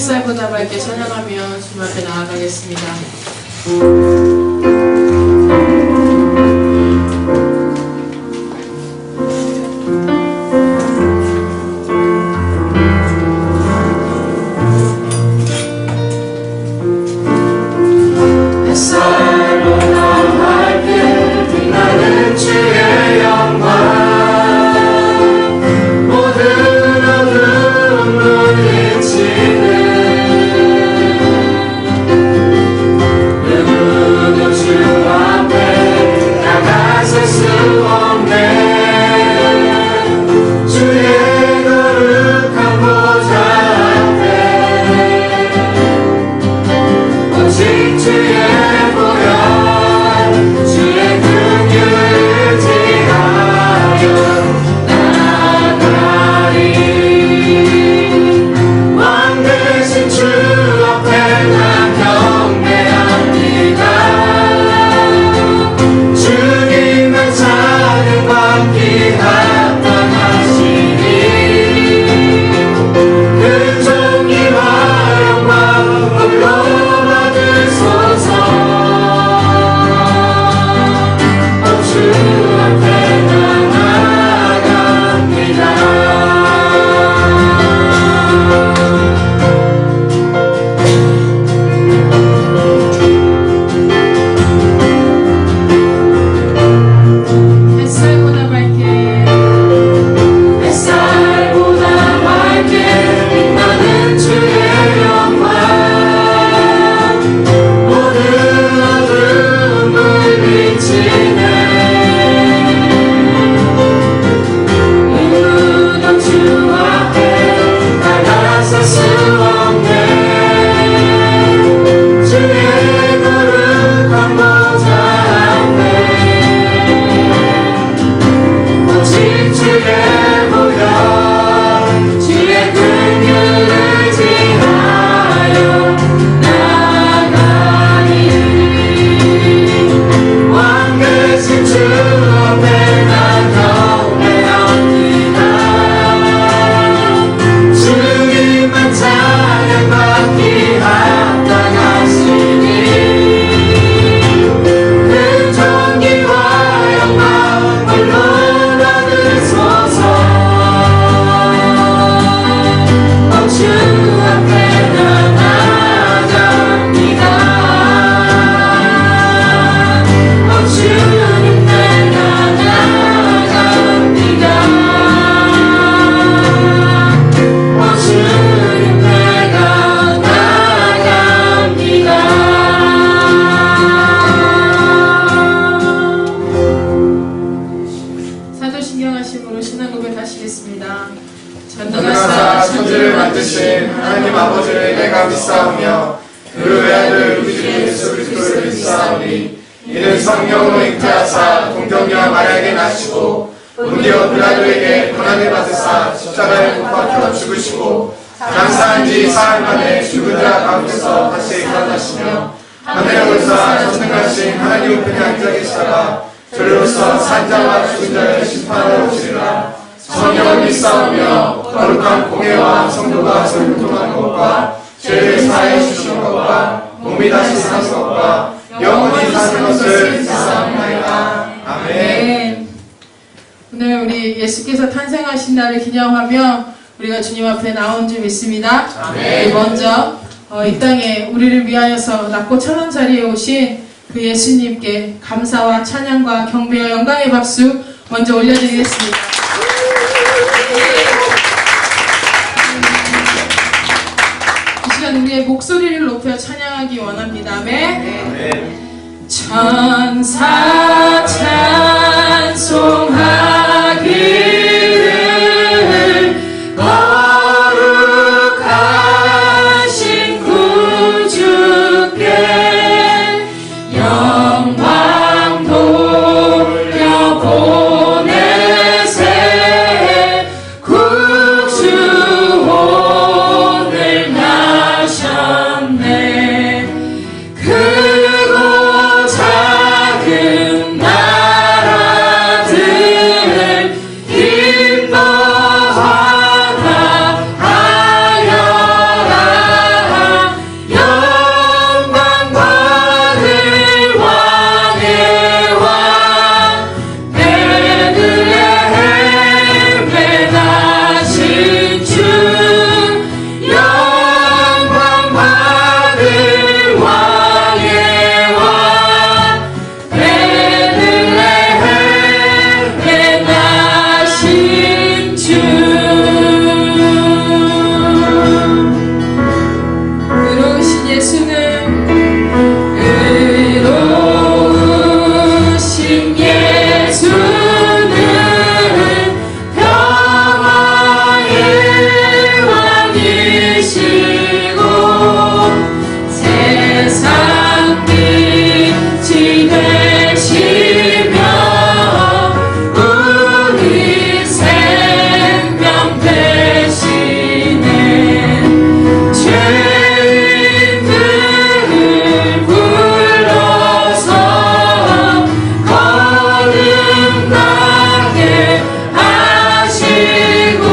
햇살보다 밝게 찬양하며 주님 앞에 나아가겠습니다. 전능하사 천지를 만드신 하나님 아버지를 내가 믿사오며 그 외아들 우리 주 예수 그리스도를 믿사오니 이는 성령으로 잉태하사 동정녀 마리아에게 나시고 본디오 빌라도에게 고난을 받으사 십자가에 못 박혀 죽으시고 장사한 지 사흘 만에 죽은 자 가운데서 다시 일어나시며 하늘에 올라 전능하신 하나님 우편에 앉아 계시다가 저리로서 산자와 죽은 자를 심판하러 오시리라. 성령을 믿사오며 거룩한 공예와 성도가 서로 통하는 것과 죄를 사하여 주시는 것과 몸이 다시 사는 것과 영원히 사는 것을 믿사옵나이다. 아멘. 오늘 우리 예수께서 탄생하신 날을 기념하며 우리가 주님 앞에 나온 줄 믿습니다. 아멘. 먼저 이 땅에 우리를 위하여서 낮고 천한 자리에 오신 그 예수님께 감사와 찬양과 경배와 영광의 박수 먼저 올려드리겠습니다. 이 시간 우리의 목소리를 높여 찬양하기 원합니다. 아멘. 천사 찬송하기를 거룩하신 구주께 영광 돌려보내세. 구주혼을 나셨네. 크고 작은 왕이시고 세상 빛이 되시며 우리 생명 되시네. 죄인들을 불러서 거듭나게 하시고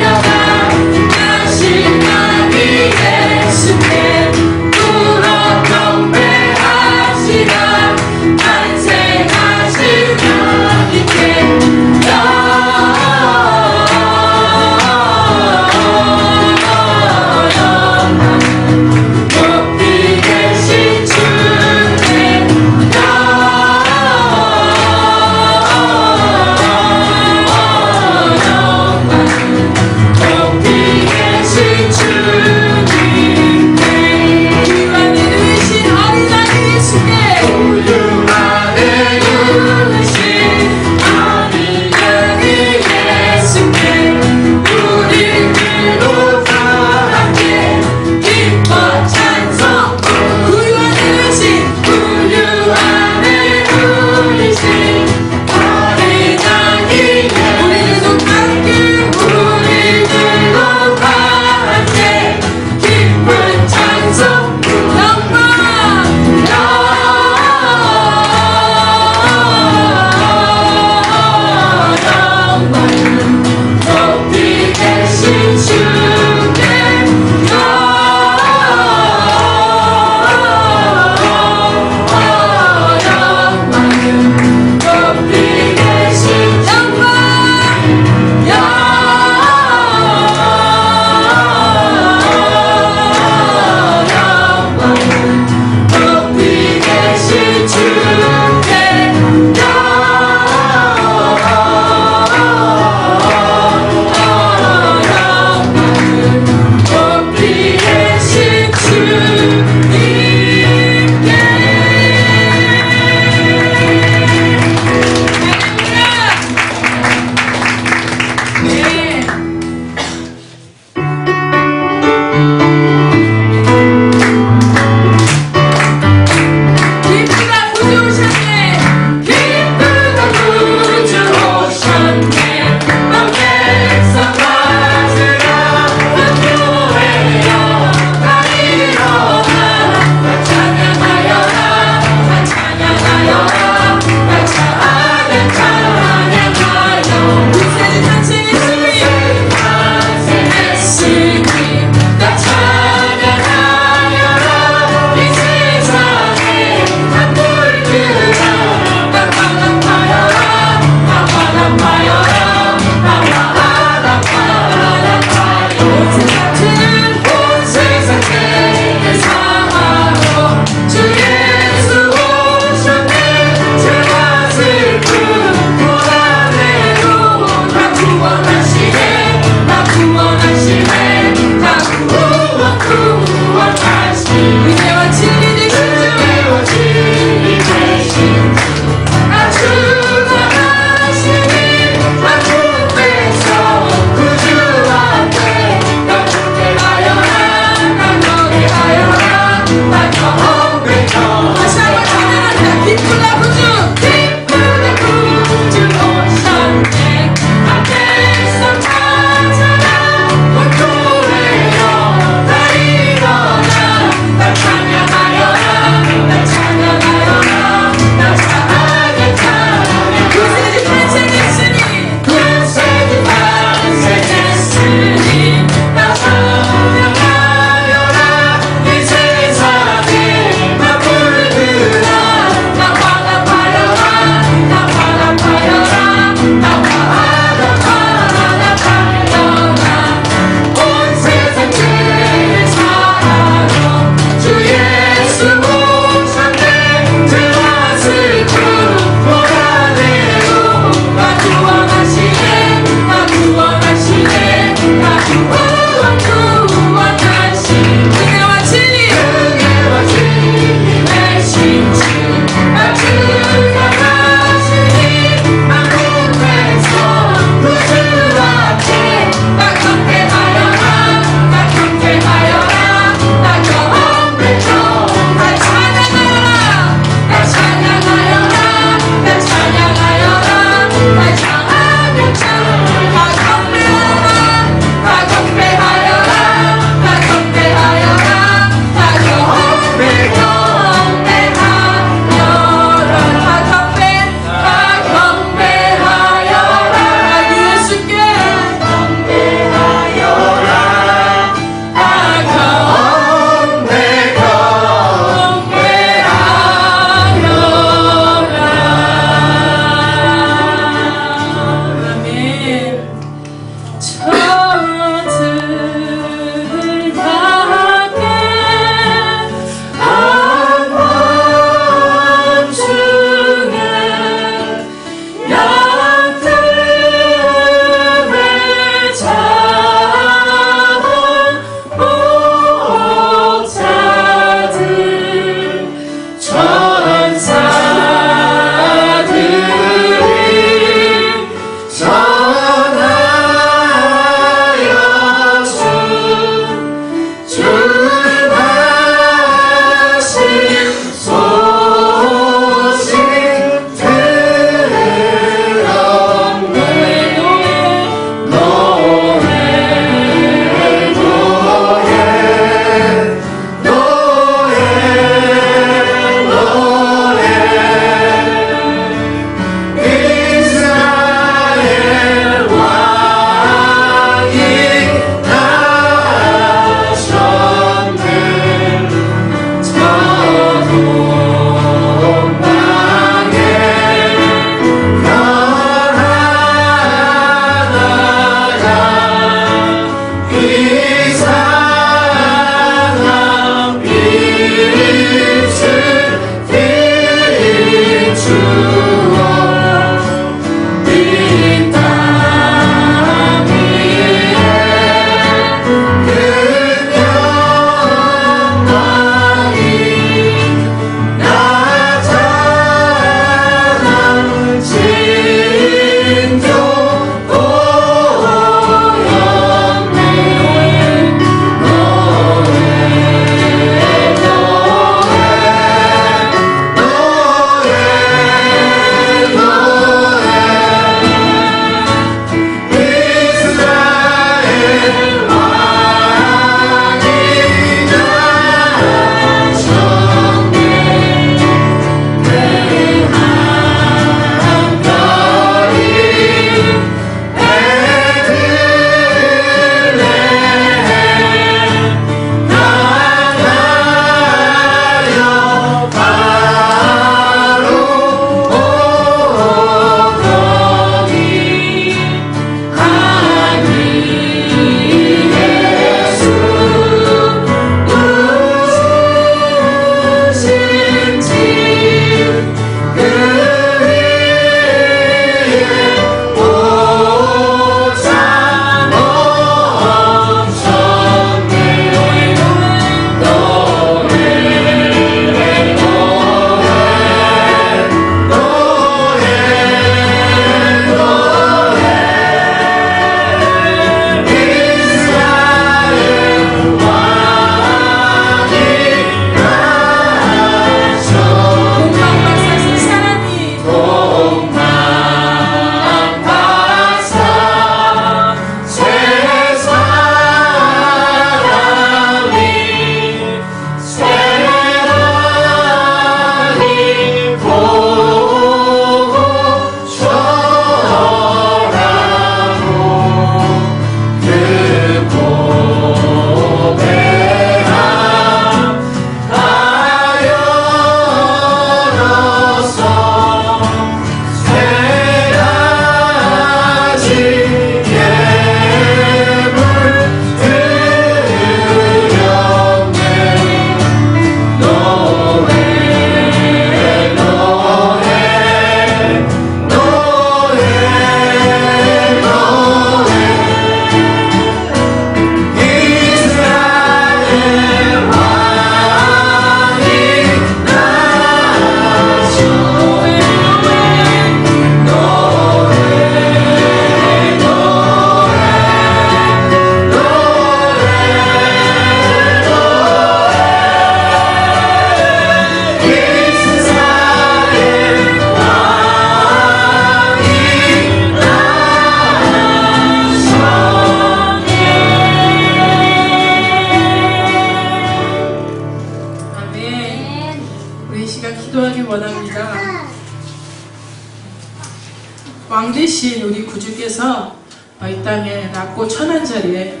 왕 대신 우리 구주께서 이 땅에 낮고 천한 자리에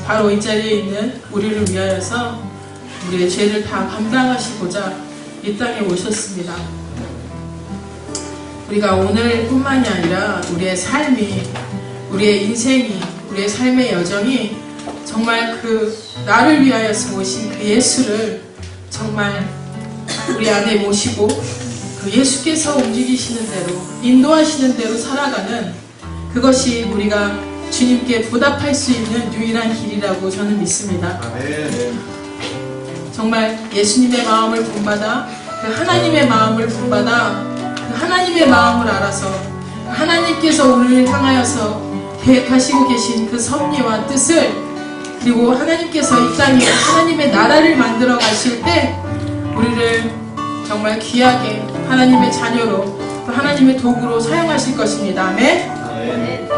바로 이 자리에 있는 우리를 위하여서 우리의 죄를 다 감당하시고자 이 땅에 오셨습니다. 우리가 오늘뿐만이 아니라 우리의 삶이, 우리의 인생이, 우리의 삶의 여정이 정말 그 나를 위하여서 오신 그 예수를 정말 우리 안에 모시고 그 예수께서 움직이시는 대로, 인도하시는 대로 살아가는 그것이 우리가 주님께 보답할 수 있는 유일한 길이라고 저는 믿습니다. 정말 예수님의 마음을 본받아 그 하나님의 마음을 본받아 그 하나님의 마음을 알아서 하나님께서 우리를 향하여서 계획하시고 계신 그 섭리와 뜻을, 그리고 하나님께서 이 땅에 하나님의 나라를 만들어 가실 때 우리를 정말 귀하게 하나님의 자녀로, 또 하나님의 도구로 사용하실 것입니다. 아멘.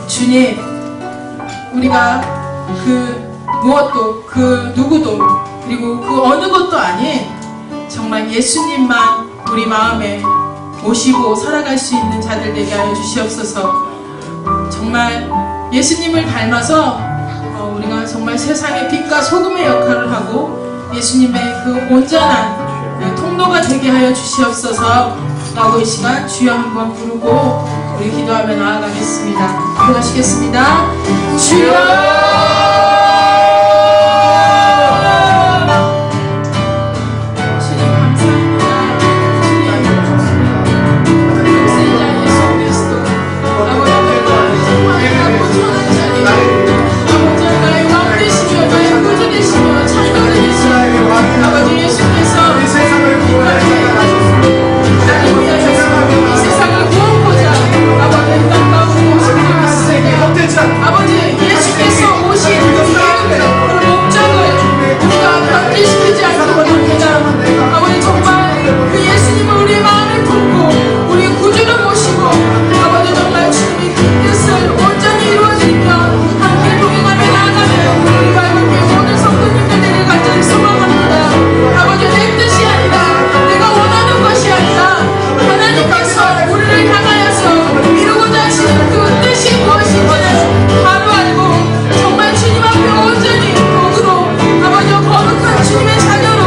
주님, 우리가 그 무엇도, 그 누구도, 그리고 그 어느 것도 아닌 정말 예수님만 우리 마음에 모시고 살아갈 수 있는 자들 되게 하여 주시옵소서. 정말 예수님을 닮아서 우리가 정말 세상의 빛과 소금의 역할을 하고 예수님의 그 온전한 통로가 되게 하여 주시옵소서 라고 이 시간 주여 한번 부르고 우리 기도하며 나아가겠습니다. 기도하시겠습니다. 주여! 아버지 예수께서 오신 이유를, 그 목적을 우리가 변질시키지 않기 원합니다. 아버지 정말 그 예수님을 우리 마음에 품고 우리 구주를 모시고 아버지 정말 주님의 그 뜻을 온전히 이루어지며 함께 동행하며 나아가는 우리 발굴교회 모든 성도님들 되길 간절히 소망합니다. 아버지 내 뜻이 아니라 내가 원하는 것이 아니라 하나님께서 우리를 향하여서 이루고자 하시는 그 뜻이 무엇인지는 바로 알고 정말 주님 앞에 온전히 복으로 아버지 거룩한 주님의 자녀로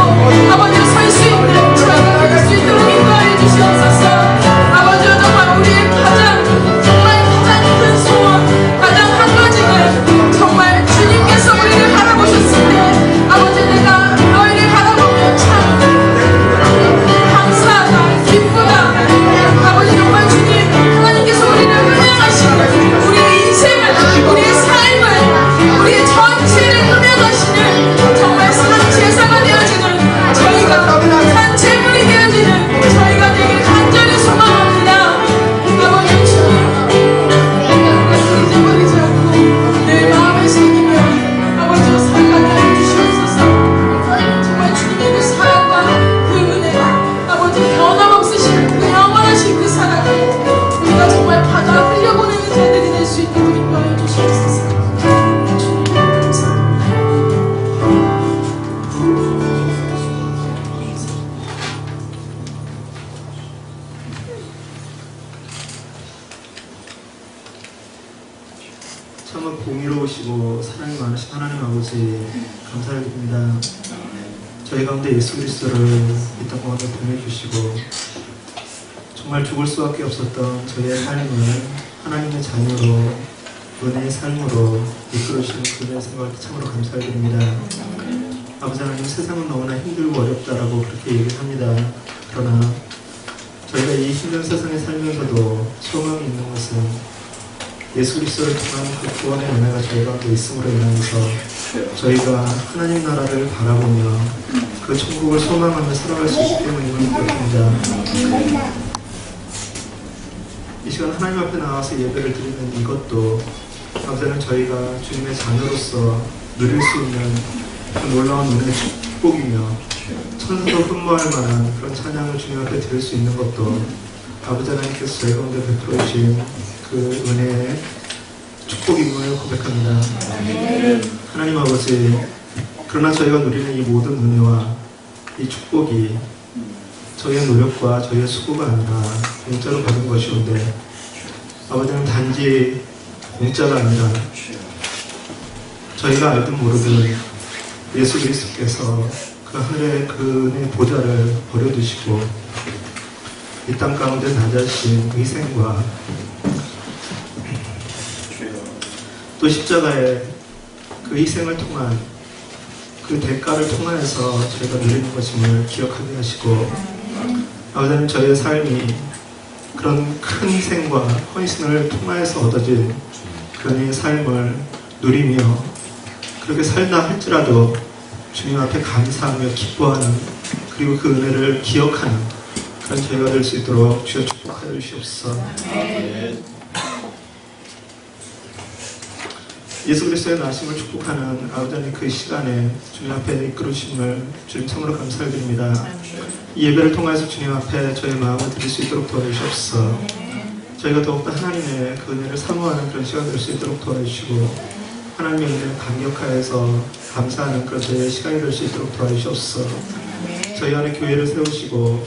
아버지 설 수 있는 저희가 될 수 있도록 인도하여 주시옵소서. 아버지 정말 우리의 가장 큰 소원, 가장 한 가지는 정말 주님께서 우리를 바라보셨을 때 아버지 내가 너희를 바라보며 참 감사하다, 기쁘다. 아버지 정말 주님 하나님께서 우리를 음행하시고 우리의 인생을, 우리의 삶을, 우리의 전체를 음행하시는 정말 산 제사가 되어지는 저희가, 산 제물이 되어지는 저희가 되길 간절히 소망합니다. 아버지 주님 잊어버리지 않고 내 마음에 새기며 아버지 살아가게 하여 주시옵소서. 정말 주님의 그 사랑과 그 은혜, 아버지 변함없으신 그 영원하신 그 사랑을 우리가 정말 받아 흘려보내는 자들이 될 수 있도록 인도하여 주시옵소서. 주님 감사합니다. 참으로 공의로우시고 사랑이 많으신 하나님 아버지 감사드립니다. 저희 가운데 예수 그리스도를 이 땅 가운데 보내주시고 정말 죽을 수밖에 없었던 저희의 삶을 하나님의 자녀로 은혜의 삶으로 이끌어주시는 그분의 생각을 참으로 감사드립니다. 아버지 하나님, 세상은 너무나 힘들고 어렵다라고 그렇게 얘기를 합니다. 그러나 저희가 이 힘든 세상에 살면서도 소망이 있는 것은 예수 그리스도를 통한 그 구원의 은혜가 저희 가운데 있음으로 인하여서 저희가 하나님 나라를 바라보며 그 천국을 소망하며 살아갈 수 있기 때문인 것 같습니다. 이 시간 하나님 앞에 나와서 예배를 드리는 이것도 아버지는 저희가 주님의 자녀로서 누릴 수 있는 그 놀라운 은혜의 축복이며 천사도 흠모할 만한 그런 찬양을 주님 앞에 드릴 수 있는 것도 아버지 하나님께서 저희 가운데 베풀어 주신 그 은혜의 축복임을 고백합니다. 하나님 아버지, 그러나 저희가 누리는 이 모든 은혜와 이 축복이 저희의 노력과 저희의 수고가 아니라 공짜로 받은 것이온데 아버지는 단지 공짜가 아니라 저희가 알든 모르든 예수 그리스도께서 그 하늘의 그 은혜의 보좌를 버려두시고 이 땅 가운데 낮아신 희생과 또 십자가의 그 희생을 통한 그 대가를 통하여서 저희가 누리는 것임을 기억하게 하시고 아버지는 저희의 삶이 그런 큰 희생과 헌신을 통하여서 얻어진 그의 삶을 누리며 그렇게 살다 할지라도 주님 앞에 감사하며 기뻐하는 그리고 그 은혜를 기억하는 그런 저희가 될 수 있도록 주여 축복하여 주시옵소서. 예수 그리스도의 나심을 축복하는 아버지님 그 시간에 주님 앞에 이끌으심을 주님 참으로 감사를 드립니다. 이 예배를 통해서 주님 앞에 저의 마음을 드릴 수 있도록 도와주시옵소서. 저희가 더욱더 하나님의 그 은혜를 사모하는 그런 시간 될 수 있도록 도와주시고 하나님의 은혜를 감격하여서 감사하는 그런 저희의 시간이 될 수 있도록 도와주시옵소서. 저희 안에 교회를 세우시고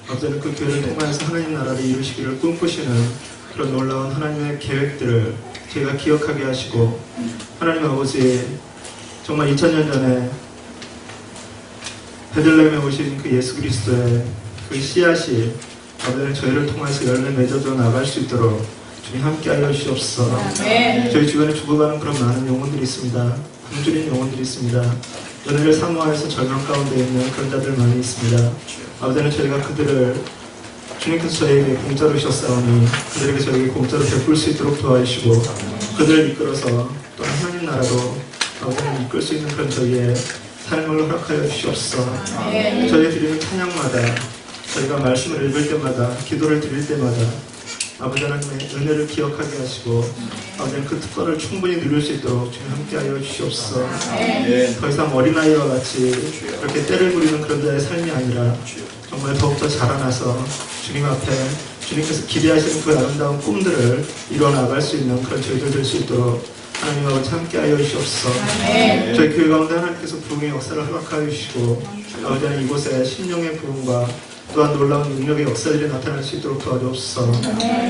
아버지는 그 교회를 통해서 하나님 나라를 이루시기를 꿈꾸시는 그런 놀라운 하나님의 계획들을 저희가 기억하게 하시고 하나님 아버지 정말 2000년 전에 베들레헴에 오신 그 예수 그리스도의 그 씨앗이 아버지는 저희를 통해서 열매 맺어져 나갈 수 있도록 주님 함께하여 주시옵소서. 저희 주변에 죽어가는 그런 많은 영혼들이 있습니다. 굶주린 영혼들이 있습니다. 은혜를 사모하여서 절망 가운데 있는 그런 자들 많이 있습니다. 아버지는 저희가 그들을 주님께서 저희에게 공짜로 주셨사오니 그들에게 저희에게 공짜로 베풀 수 있도록 도와주시고 그들을 이끌어서 또 하나님 나라로 아버지를 이끌 수 있는 그런 저희의 삶을 허락하여 주시옵소서. 저희 드리는 찬양마다 저희가 말씀을 읽을 때마다 기도를 드릴 때마다 아버지 하나님의 은혜를 기억하게 하시고 아버지는 그 특권을 충분히 누릴 수 있도록 주님 함께하여 주시옵소서. 더 이상 어린아이와 같이 그렇게 때를 부리는 그런 자의 삶이 아니라 정말 더욱더 자라나서 주님 앞에 주님께서 기대하시는 그 아름다운 꿈들을 이뤄나갈 수 있는 그런 저희들 될 수 있도록 하나님 아버지 함께하여 주시옵소서. 저희 교회 가운데 하나님께서 부흥의 역사를 허락하여 주시고 아버지 하나님 이곳에 심령의 부흥과 또한 놀라운 능력의 역사들이 나타날 수 있도록 도와주옵소서.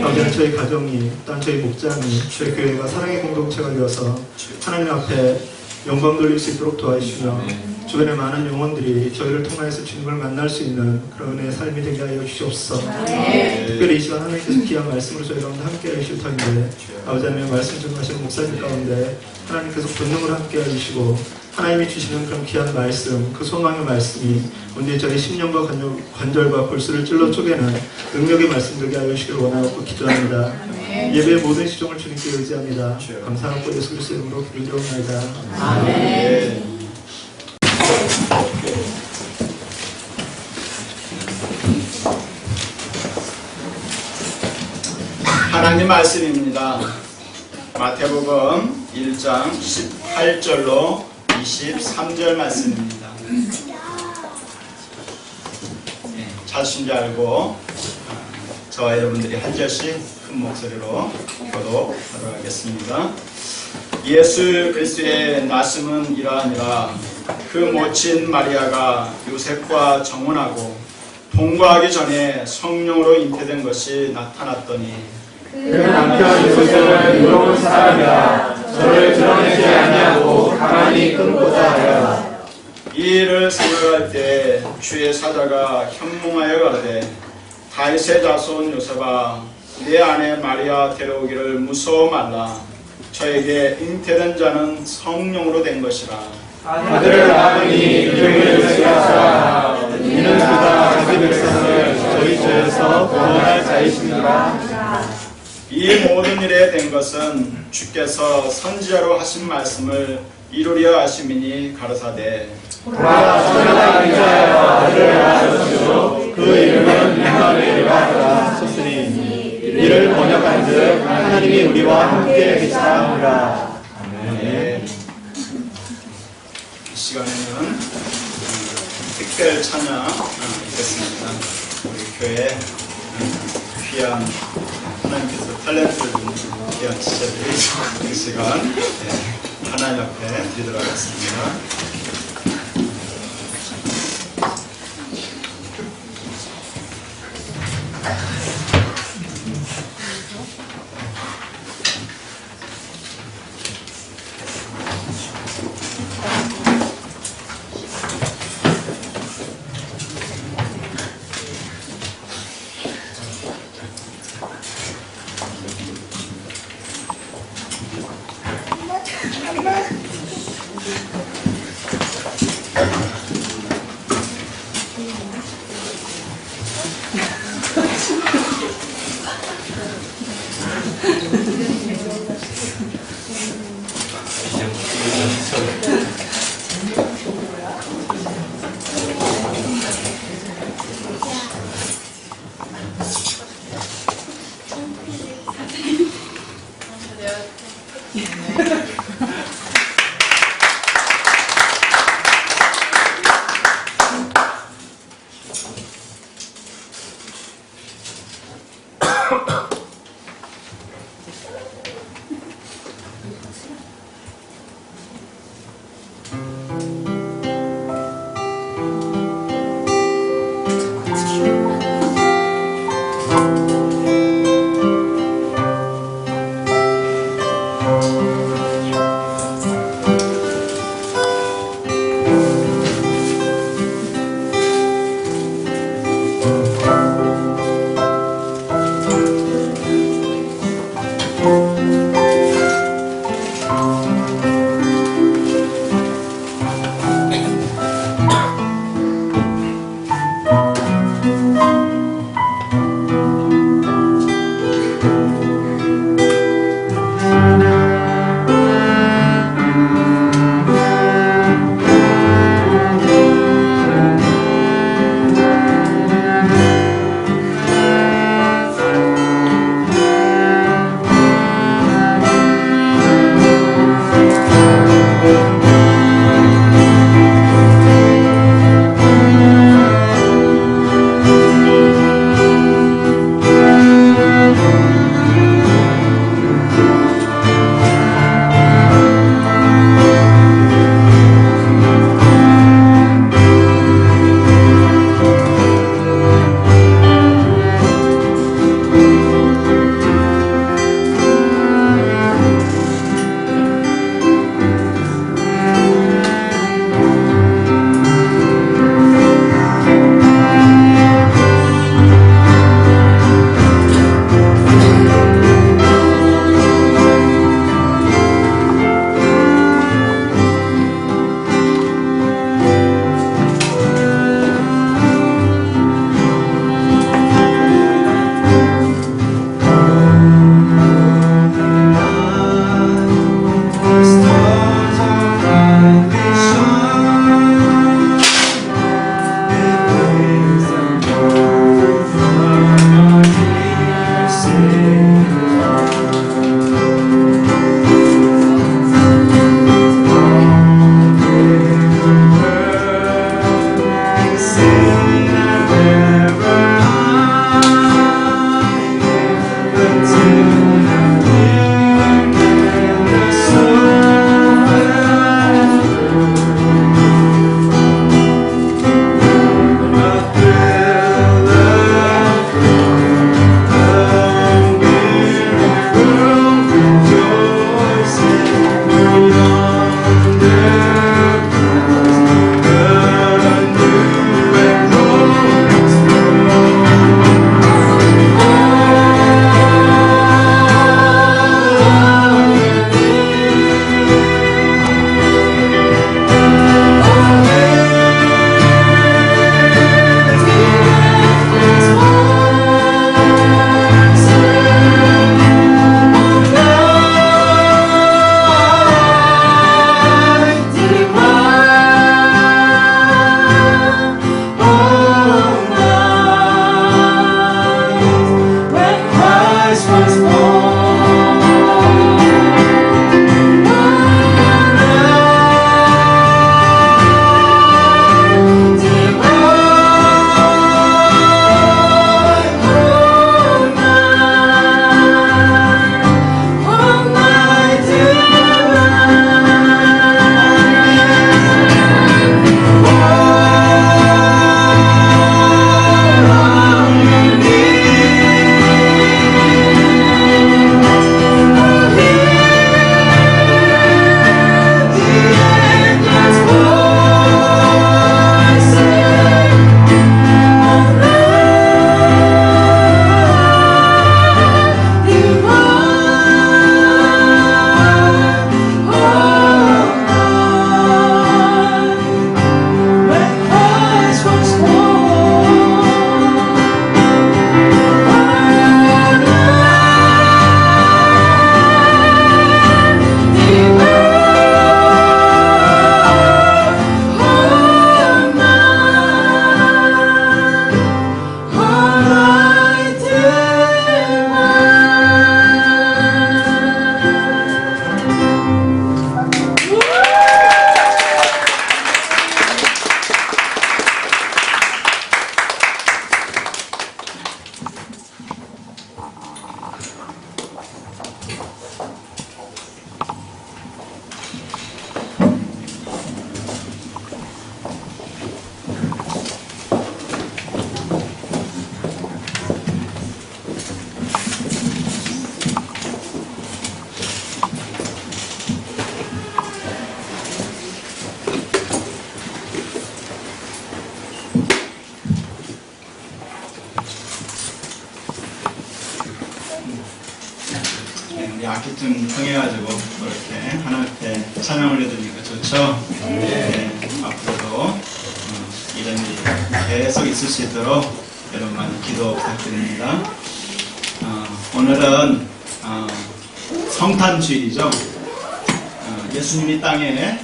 아버지는 저희 가정이 또한 저희 목장이 저희 교회가 사랑의 공동체가 되어서 하나님 앞에 영광 돌릴 수 있도록 도와주시며 주변의 많은 영혼들이 저희를 통하여서 주님을 만날 수 있는 그런 은혜의 삶이 되게 하여 주시옵소서. 특별히 이 시간 하나님께서 귀한 말씀으로 저희 가운데 함께 해주실 터인데 아버지 하나님의 말씀 전하시는 목사님 가운데 하나님께서 본능으로 함께 해주시고 하나님이 주시는 그런 귀한 말씀, 그 소망의 말씀이 오늘 저희 심령과 관절과 골수를 찔러 쪼개는 능력의 말씀 되게 하여 주시기를 원하고 기도합니다. 예배의 모든 시종을 주님께 의지합니다. 감사하고 예수 그리스도의 이름으로 기도드리옵나이다. 아멘. 하나님 말씀입니다. 마태복음 1장 18절로 23절 말씀입니다. 찾으신 줄 알고 저와 여러분들이 한 절씩 큰 목소리로 교독하도록 하겠습니다. 예수 그리스도의 나심은 이러하니라. 그 모친 마리아가 요셉과 정혼하고 동거하기 전에 성령으로 잉태된 것이 나타났더니 그 남편 요셉은 의로운 사람이라 저를 드러내지 아니하고 가만히 끊고자 하여 이 일을 생각할 때 주의 사자가 현몽하여 가로되 다윗의 자손 요셉아 내 아내 마리아 데려오기를 무서워 말라. 저에게 잉태된 자는 성령으로 된 것이라. 아들을 낳으니 이름을 요셉이라. 이는 그가 자기 백성을 저희 죄에서 구원할 자이시니라. 이 모든 일에 된 것은 주께서 선지자로 하신 말씀을 이루려 하심이니 가로사대 보라 저희가 인자하여 아들을 낳았으므로 그 이름은 임마누엘이라 하셨으니 이를 번역한즉 하나님이 우리와 함께 계시다니라. 아멘. 이 시간에는 특별 찬양 있겠습니다. 우리 교회 귀한 하나님께서 탤런트를 주신 귀한 지체들이 이 시간 하나님 앞에 드리도록 하겠습니다. 우리 악기좀 통해가지고 이렇게 하나님께 찬양을 해드리니까 좋죠? 네. 앞으로도 이런 일이 계속 있을 수 있도록 여러분 많이 기도 부탁드립니다. 오늘은 성탄주일이죠. 예수님이 땅에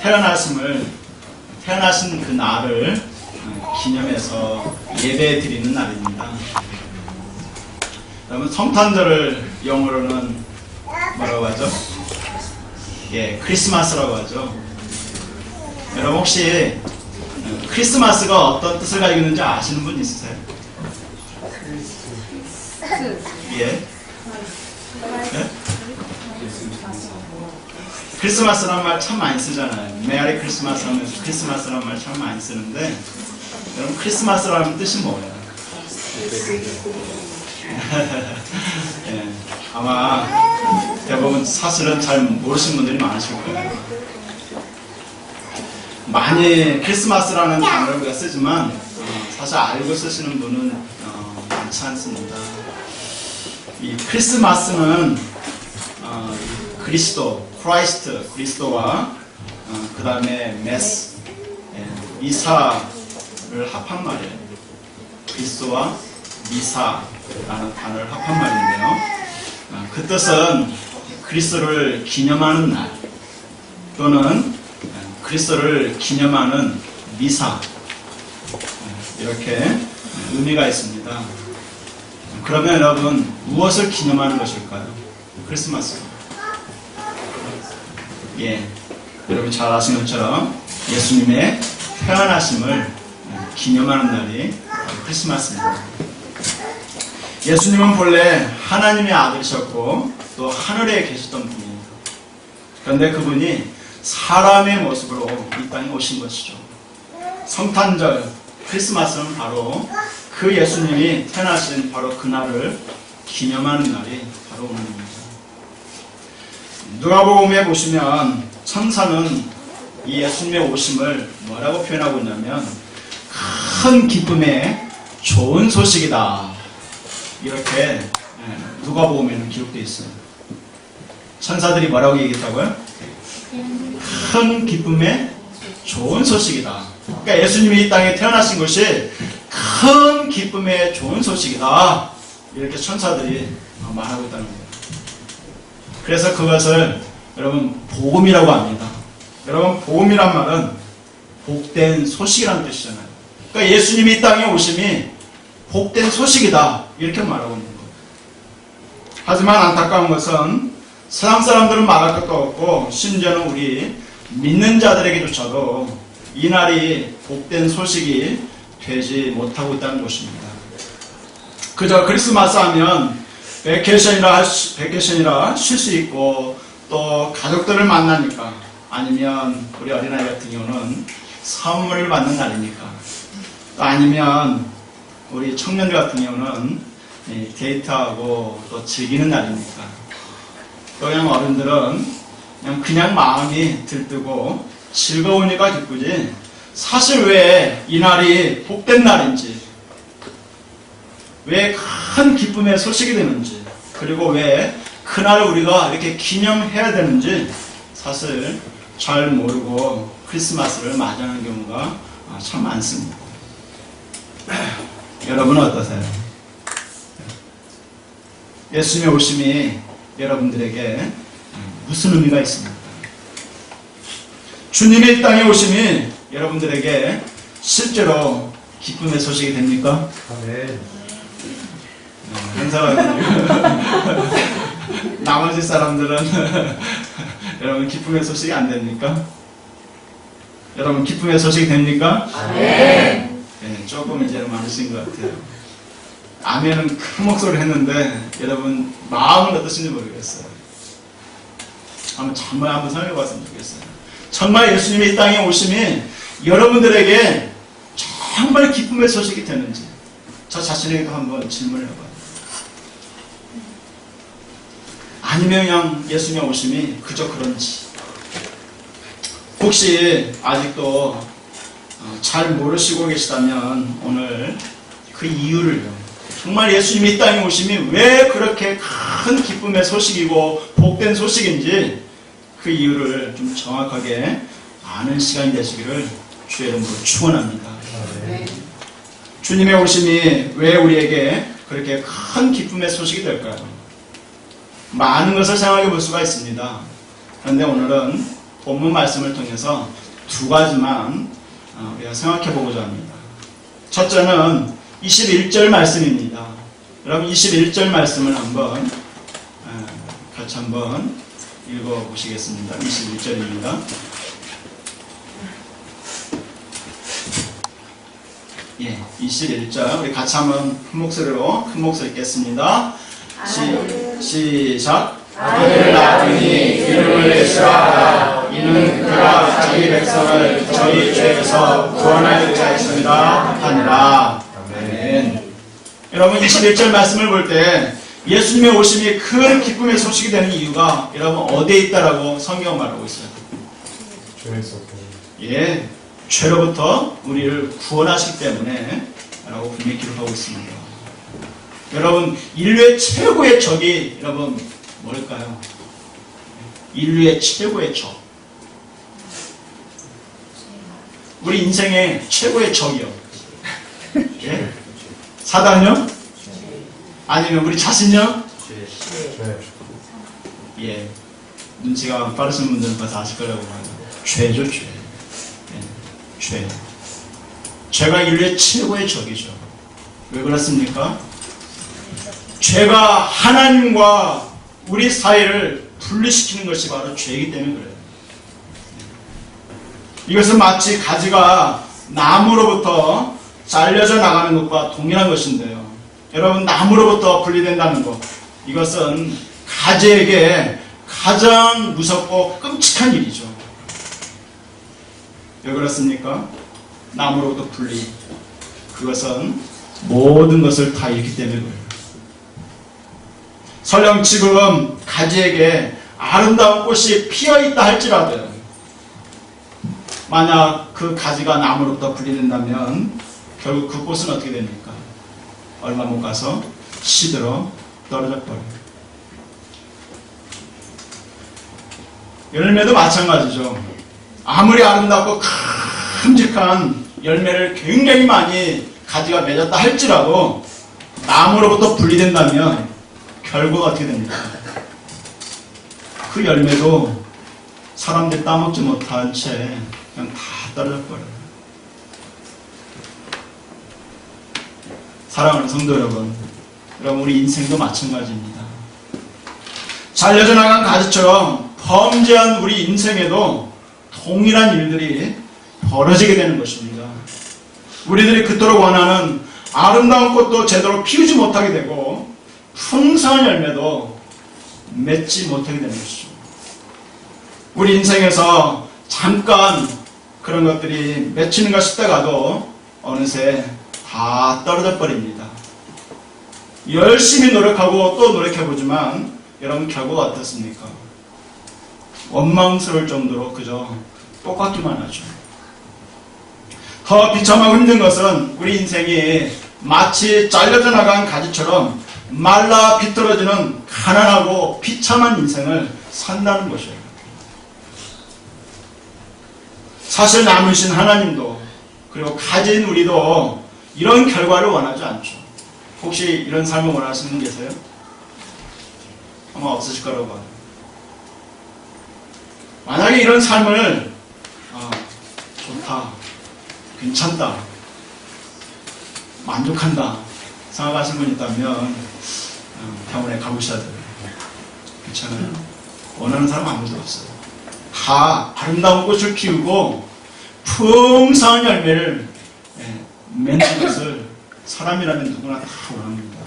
태어나신 그 날을 기념해서 예배 드리는 날입니다. 여러분 성탄절을 영어로는 뭐라고 하죠? 예, 크리스마스라고 하죠. 여러분 혹시 크리스마스가 어떤 뜻을 가지고 있는지 아시는 분 있으세요? 예? 예? 크리스마스라는 말 참 많이 쓰잖아요. 메리 크리스마스 하면서 크리스마스라는 말 참 많이 쓰는데 여러분 크리스마스라는 뜻이 뭐예요? 예, 아마 대부분 사실은 잘 모르시는 분들이 많으실 거예요. 많이 크리스마스라는 단어를 우리가 쓰지만 사실 알고 쓰시는 분은 많지 않습니다. 이 크리스마스는 크라이스트, 그리스도와 그 다음에 메스, 미사를 합한 말이에요. 그리스도와 미사라는 단어를 합한 말인데요. 그 뜻은 그리스도를 기념하는 날 또는 그리스도를 기념하는 미사, 이렇게 의미가 있습니다. 그러면 여러분 무엇을 기념하는 것일까요? 크리스마스. 예, 여러분 잘 아시는 것처럼 예수님의 태어나심을 기념하는 날이 크리스마스입니다. 예수님은 본래 하나님의 아들이셨고 또 하늘에 계셨던 분입니다. 그런데 그분이 사람의 모습으로 이 땅에 오신 것이죠. 성탄절, 크리스마스는 바로 그 예수님이 태어나신 바로 그날을 기념하는 날이 바로 오늘입니다. 누가복음에 보시면 천사는 이 예수님의 오심을 뭐라고 표현하고 있냐면 큰 기쁨의 좋은 소식이다, 이렇게 누가복음에는 기록되어 있어요. 천사들이 뭐라고 얘기했다고요? 큰 기쁨의 좋은 소식이다. 그러니까 예수님이 이 땅에 태어나신 것이 큰 기쁨의 좋은 소식이다, 이렇게 천사들이 말하고 있다는 거예요. 그래서 그것을 여러분 복음이라고 합니다. 여러분 복음이란 말은 복된 소식이라는 뜻이잖아요. 그러니까 예수님이 이 땅에 오심이 복된 소식이다, 이렇게 말하고 있는 거예요. 하지만 안타까운 것은 세상 사람들은 말할 것도 없고 심지어는 우리 믿는 자들에게조차도 이 날이 복된 소식이 되지 못하고 있다는 것입니다. 그저 크리스마스 하면 베케이션이라 쉴 수 있고 또 가족들을 만나니까, 아니면 우리 어린아이 같은 경우는 선물을 받는 날이니까, 또 아니면 우리 청년들 같은 경우는 데이트하고 또 즐기는 날이니까, 또 그냥 어른들은 그냥 마음이 들뜨고 즐거우니까 기쁘지, 사실 왜 이 날이 복된 날인지, 왜 큰 기쁨의 소식이 되는지, 그리고 왜 그날을 우리가 이렇게 기념해야 되는지 사실 잘 모르고 크리스마스를 맞이하는 경우가 참 많습니다. 여러분은 어떠세요? 예수님의 오심이 여러분들에게 무슨 의미가 있습니까? 주님의 이 땅에 오심이 여러분들에게 실제로 기쁨의 소식이 됩니까? 아멘. 행사가 나머지 사람들은 여러분 기쁨의 소식이 안 됩니까? 여러분 기쁨의 소식이 됩니까? 네. 네, 조금 이제 많으신 것 같아요. 아멘은 큰 목소리를 했는데 여러분 마음은 어떠신지 모르겠어요. 정말 한번 생각해 봤으면 좋겠어요. 정말 예수님이 이 땅에 오심이 여러분들에게 정말 기쁨의 소식이 되는지 저 자신에게도 한번 질문을 해봐요. 아니면 그냥 예수님의 오심이 그저 그런지. 혹시 아직도 잘 모르시고 계시다면 오늘 그 이유를 정말 예수님이 이 땅에 오심이 왜 그렇게 큰 기쁨의 소식이고 복된 소식인지 그 이유를 좀 정확하게 아는 시간이 되시기를 주의 이름으로 축원합니다. 주님의 오심이 왜 우리에게 그렇게 큰 기쁨의 소식이 될까요? 많은 것을 생각해 볼 수가 있습니다. 그런데 오늘은 본문 말씀을 통해서 두 가지만 우리가 생각해 보고자 합니다. 첫째는 21절 말씀입니다. 여러분 21절 말씀을 한번 같이 한번 읽어 보시겠습니다. 21절입니다. 예, 21절 우리 같이 한번 큰 목소리 읽겠습니다. 시작. 아들을 낳으니 이름을 예수라. 이는 그가 자기 백성을 저희 죄에서 구원할 자였습니다 하니라. 아멘. 여러분 21절 말씀을 볼 때 예수님의 오심이 큰 기쁨의 소식이 되는 이유가 여러분 어디에 있다라고 성경은 말하고 있어요? 예, 죄로부터 우리를 구원하시기 때문에 라고 분명히 기록하고 있습니다. 여러분 인류의 최고의 적이 여러분 뭘까요? 인류의 최고의 적, 우리 인생의 최고의 적이요. 예? 사단요? 아니면 우리 자신요? 예, 눈치가 빠르신 분들은 벌써 아실 거라고 말합니다. 죄죠, 죄. 예, 죄. 죄가 인류의 최고의 적이죠. 왜 그렇습니까? 죄가 하나님과 우리 사이를 분리시키는 것이 바로 죄이기 때문에 그래요. 이것은 마치 가지가 나무로부터 잘려져 나가는 것과 동일한 것인데요. 여러분 나무로부터 분리된다는 것, 이것은 가지에게 가장 무섭고 끔찍한 일이죠. 왜 그렇습니까? 나무로부터 분리, 그것은 모든 것을 다 잃기 때문에 그래요. 설령 지금 가지에게 아름다운 꽃이 피어있다 할지라도 만약 그 가지가 나무로부터 분리된다면 결국 그 꽃은 어떻게 됩니까? 얼마 못 가서 시들어 떨어져 버려요. 열매도 마찬가지죠. 아무리 아름답고 큼직한 열매를 굉장히 많이 가지가 맺었다 할지라도 나무로부터 분리된다면 결국 어떻게 됩니까? 그 열매도 사람들이 따먹지 못한 채 그냥 다 떨어져 버려요. 사랑하는 성도 여러분, 우리 인생도 마찬가지입니다. 잘려져 나간 가지처럼 범죄한 우리 인생에도 동일한 일들이 벌어지게 되는 것입니다. 우리들이 그토록 원하는 아름다운 꽃도 제대로 피우지 못하게 되고 풍성한 열매도 맺지 못하게 되는 것이죠. 우리 인생에서 잠깐 그런 것들이 맺히는가 싶다가도 어느새 다 떨어져 버립니다. 열심히 노력하고 또 노력해보지만 여러분 결과가 어떻습니까? 원망스러울 정도로 그저 똑같기만 하죠. 더 비참하고 힘든 것은 우리 인생이 마치 잘려져 나간 가지처럼 말라 비틀어지는 가난하고 비참한 인생을 산다는 것이에요. 사실 남으신 하나님도 그리고 가진 우리도 이런 결과를 원하지 않죠. 혹시 이런 삶을 원하시는 분 계세요? 아마 없으실 거라고 봐요. 만약에 이런 삶을 좋다, 괜찮다, 만족한다 생각하시는 분이 있다면 병원에 가보셔야 돼요. 괜찮아요. 원하는 사람 아무도 없어요. 다 아름다운 꽃을 피우고 풍성한 열매를 맺는 것을 사람이라면 누구나 다 원합니다.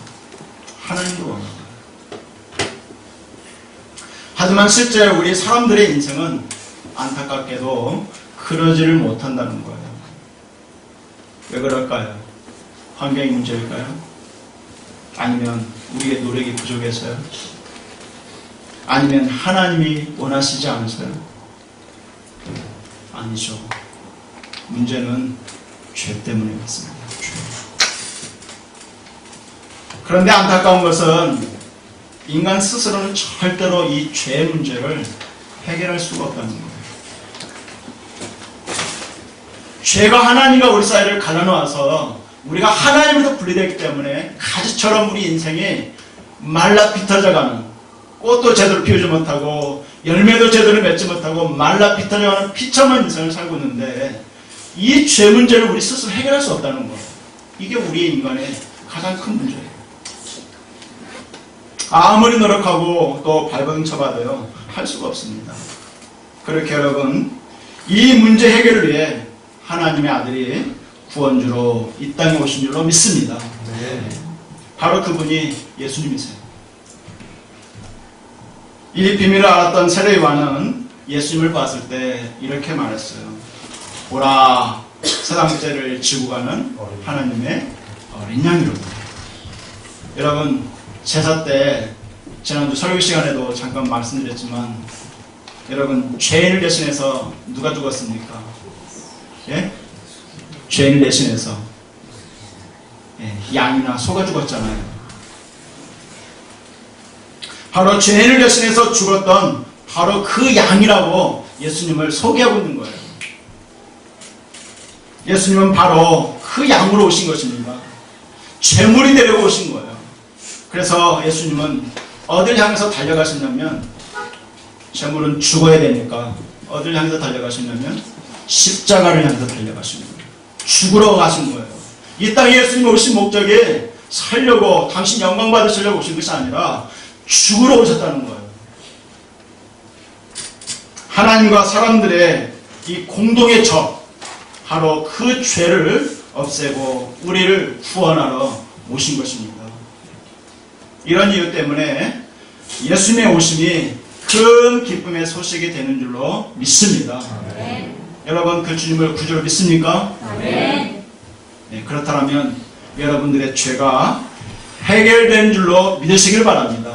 하나님도 원합니다. 하지만 실제 우리 사람들의 인생은 안타깝게도 그러지를 못한다는 거예요. 왜 그럴까요? 환경이 문제일까요? 아니면 우리의 노력이 부족해서요? 아니면 하나님이 원하시지 않으세요? 아니죠. 문제는 죄 때문에 그렇습니다. 죄. 그런데 안타까운 것은 인간 스스로는 절대로 이 죄 문제를 해결할 수가 없다는 거예요. 죄가 하나님과 우리 사이를 갈라놓아서 우리가 하나님으로부터 분리되기 때문에 가지처럼 우리 인생이 말라 비틀어져가는, 꽃도 제대로 피우지 못하고 열매도 제대로 맺지 못하고 말라 비틀어져가는 비참한 인생을 살고 있는데, 이 죄 문제를 우리 스스로 해결할 수 없다는 거, 이게 우리 인간의 가장 큰 문제예요. 아무리 노력하고 또 발버둥 쳐봐도요, 할 수가 없습니다. 그렇게 여러분, 이 문제 해결을 위해 하나님의 아들이 구원주로 이 땅에 오신 줄로 믿습니다. 바로 그분이 예수님이세요. 이 비밀을 알았던 세례 요한은 예수님을 봤을 때 이렇게 말했어요. 보라, 세상 죄를 지고 가는 하나님의 어린 양이로다. 여러분, 제사 때 지난주 설교 시간에도 잠깐 말씀드렸지만, 여러분, 죄인을 대신해서 누가 죽었습니까? 예? 죄인을 대신해서 양이나 소가 죽었잖아요. 바로 죄인을 대신해서 죽었던 바로 그 양이라고 예수님을 소개하고 있는 거예요. 예수님은 바로 그 양으로 오신 것입니다. 죄물이 되려고 오신 거예요. 그래서 예수님은 어딜 향해서 달려가셨냐면, 죄물은 죽어야 되니까 어딜 향해서 달려가셨냐면 십자가를 향해서 달려가신 거예요. 죽으러 가신 거예요. 이 땅에 예수님이 오신 목적이 살려고, 당신 영광 받으시려고 오신 것이 아니라 죽으러 오셨다는 거예요. 하나님과 사람들의 이 공동의 적, 바로 그 죄를 없애고 우리를 구원하러 오신 것입니다. 이런 이유 때문에 예수님의 오심이 큰 기쁨의 소식이 되는 줄로 믿습니다. 여러분, 그 주님을 구주로 믿습니까? 네, 그렇다면 여러분들의 죄가 해결된 줄로 믿으시길 바랍니다.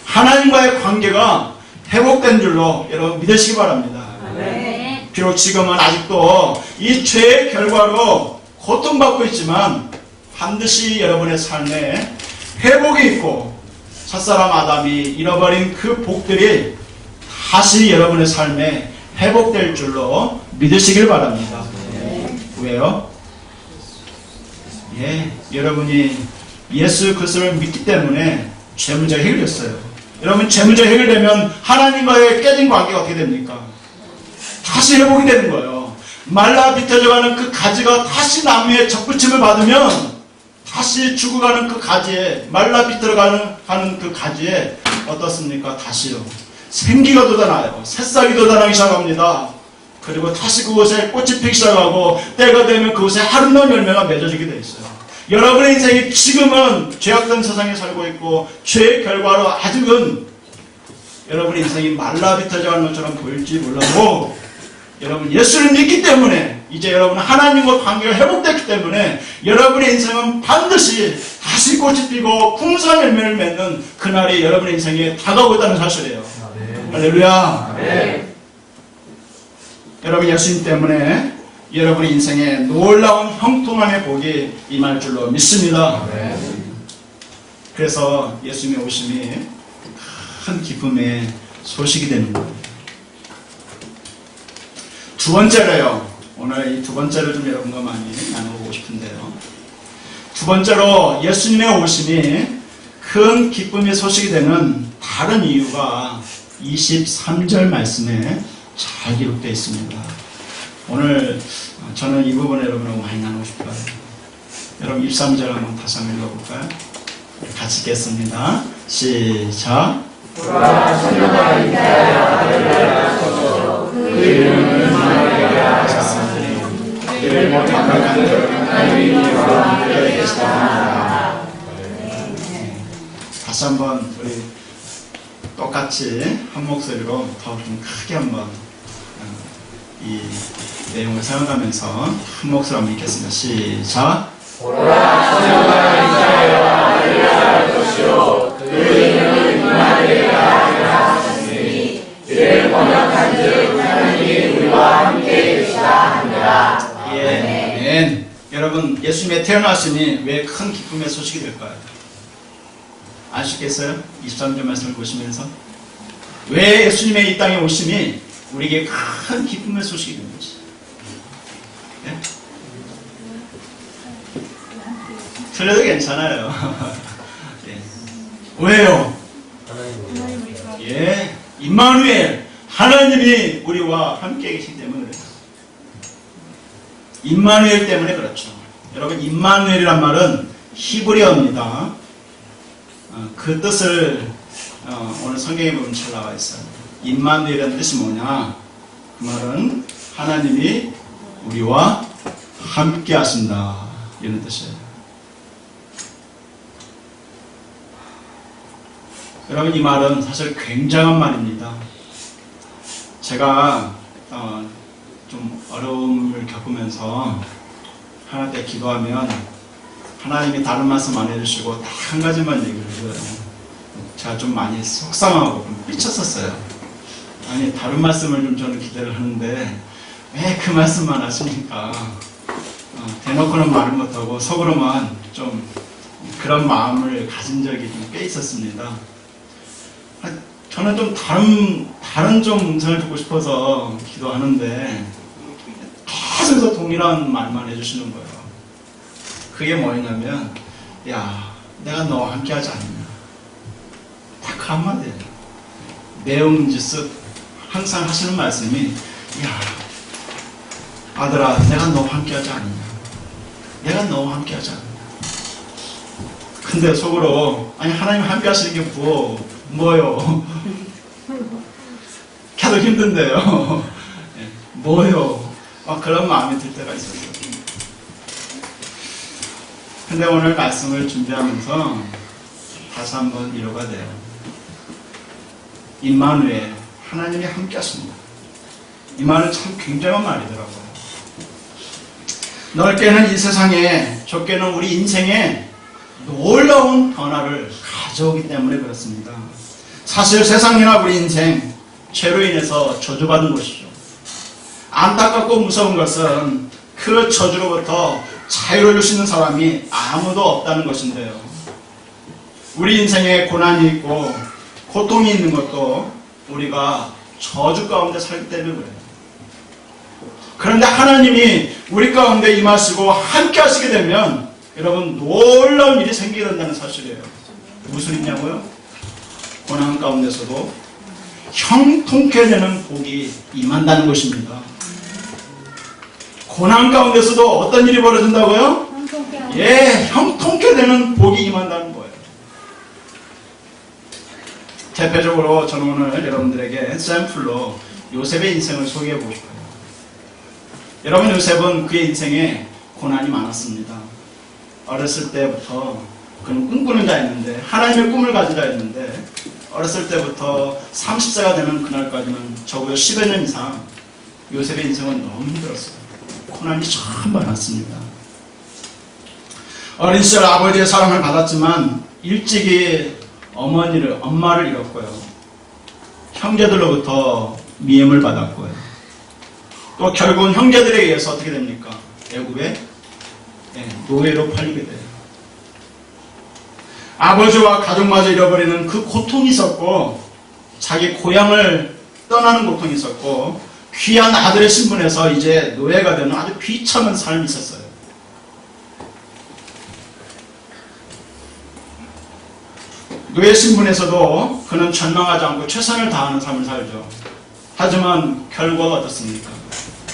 하나님과의 관계가 회복된 줄로 여러분 믿으시기 바랍니다. 비록 지금은 아직도 이 죄의 결과로 고통받고 있지만 반드시 여러분의 삶에 회복이 있고, 첫사람 아담이 잃어버린 그 복들이 다시 여러분의 삶에 회복될 줄로 믿으시길 바랍니다. 왜요? 여러분이 예수 그리스도를 믿기 때문에 죄 문제가 해결됐어요. 여러분, 죄 문제가 해결되면 하나님과의 깨진 관계가 어떻게 됩니까? 다시 회복이 되는 거예요. 말라 비틀어져가는 그 가지가 다시 나무에 접붙임을 받으면 다시 죽어가는 그 가지에, 말라 비틀어가는 그 가지에 어떻습니까? 다시요, 생기가 돋아나요. 새싹이 돋아나기 시작합니다. 그리고 다시 그곳에 꽃이 피기 시작하고, 때가 되면 그곳에 아름다운 열매가 맺어지게 되어 있어요. 여러분의 인생이 지금은 죄악된 세상에 살고 있고, 죄의 결과로 아직은 여러분의 인생이 말라 비틀어져가는 것처럼 보일지 몰라도, 여러분 예수를 믿기 때문에, 이제 여러분은 하나님과 관계가 회복됐기 때문에 여러분의 인생은 반드시 다시 꽃이 피고 풍성한 열매를 맺는 그날이 여러분의 인생에 다가오고 있다는 사실이에요. 할렐루야. 여러분, 예수님 때문에 여러분의 인생에 놀라운 형통함의 복이 임할 줄로 믿습니다. 그래서 예수님의 오심이 큰 기쁨의 소식이 되는 거예요. 두 번째로요, 오늘 이 두 번째를 좀 여러분과 많이 나눠보고 싶은데요, 두 번째로 예수님의 오심이 큰 기쁨의 소식이 되는 다른 이유가 23절 말씀에 잘 기록되어 있습니다. 오늘 저는 이 부분을 여러분하고 많이 나누고 싶어요. 여러분 23절 한번 다시 한번 읽어볼까요? 같이 읽겠습니다. 시작. 보라, 소녀가 잉태하여 아들을 낳았소서. 그 이름은 임마누엘이라 하셨으니 그를 못한 자들은 하나님이 이와 함께 계시다. 다시 한번 우리 똑같이 한 목소리로 더 좀 크게 한번 이 내용을 사용하면서 한 목소리로 한번 읽겠습니다. 시작. 보라, 소녀가 잉태하여 아들을 낳을 것이요 그 이름은 임마누엘이라 하셨으니 이를 번역한즉 하나님이 우리와 함께 계시다 하니라. 아멘. 여러분, 예수님의 태어났으니 왜 큰 기쁨의 소식이 될까요? 아시겠어요? 23절 말씀을 보시면서 왜 예수님의 이 땅에 오심이 우리에게 큰 기쁨의 소식이 된 것이. 네? 틀려도 괜찮아요. 네. 왜요? 예, 임마누엘 하나님이 우리와 함께 계시기 때문에 그래요. 임마누엘 때문에 그렇죠. 여러분, 임마누엘이란 말은 히브리어입니다. 그 뜻을 오늘 성경에 보면 잘 나와 있어요. 임마누엘이라는 뜻이 뭐냐? 그 말은 하나님이 우리와 함께 하신다, 이런 뜻이에요. 여러분, 이 말은 사실 굉장한 말입니다. 제가 좀 어려움을 겪으면서 하나님 때 기도하면 하나님이 다른 말씀 안 해주시고 딱 한 가지만 얘기를 해줘요. 제가 좀 많이 속상하고 삐쳤었어요. 아니, 다른 말씀을 좀 저는 기대를 하는데 왜 그 말씀만 하시니까 대놓고는 말을 못하고 속으로만 좀 그런 마음을 가진 적이 좀 꽤 있었습니다. 저는 좀 다른 좀 음성을 듣고 싶어서 기도하는데 계속해서 동일한 말만 해주시는 거예요. 그게 뭐였냐면, 야, 내가 너와 함께 하지 않느냐. 딱 그 한마디예요. 내용짓습 항상 하시는 말씀이, 야, 아들아, 내가 너와 함께 하지 않느냐. 내가 너와 함께 하지 않느냐. 근데 속으로, 아니, 하나님 함께 하시는 게 뭐요? 계속 힘든데요. 뭐요? 그런 마음이 들 때가 있었어요. 근데 오늘 말씀을 준비하면서 다시 한번 위로가 돼요. 임마누엘, 하나님이 함께 하십니다. 이 말은 참 굉장한 말이더라고요. 넓게는 이 세상에, 좁게는 우리 인생에 놀라운 변화를 가져오기 때문에 그렇습니다. 사실 세상이나 우리 인생, 죄로 인해서 저주받은 것이죠. 안타깝고 무서운 것은 그 저주로부터 자유를 줄 수 있는 사람이 아무도 없다는 것인데요. 우리 인생에 고난이 있고 고통이 있는 것도 우리가 저주 가운데 살기 때문에 그래요. 그런데 하나님이 우리 가운데 임하시고 함께 하시게 되면 여러분, 놀라운 일이 생기게 된다는 사실이에요. 무슨 일이냐고요? 고난 가운데서도 형통케 되는 복이 임한다는 것입니다. 고난 가운데서도 어떤 일이 벌어진다고요? 예, 형통케 되는 복이 임한다는 거예요. 대표적으로 저는 오늘 여러분들에게 샘플로 요셉의 인생을 소개해보고 싶어요. 여러분, 요셉은 그의 인생에 고난이 많았습니다. 어렸을 때부터 그는 꿈꾸는 자였는데, 하나님의 꿈을 가진 자였는데, 어렸을 때부터 30세가 되는 그날까지는 적어도 10여 년 이상 요셉의 인생은 너무 힘들었어요. 고난이 참 많았습니다. 어린 시절 아버지의 사랑을 받았지만 일찍이 엄마를 잃었고요. 형제들로부터 미움을 받았고요. 또 결국은 형제들에 의해서 어떻게 됩니까? 애굽에 노예로 팔리게 돼요. 아버지와 가족마저 잃어버리는 그 고통이 있었고, 자기 고향을 떠나는 고통이 있었고, 귀한 아들의 신분에서 이제 노예가 되는 아주 비참한 삶이 있었어요. 노예 신분에서도 그는 절망하지 않고 최선을 다하는 삶을 살죠. 하지만 결과가 어떻습니까?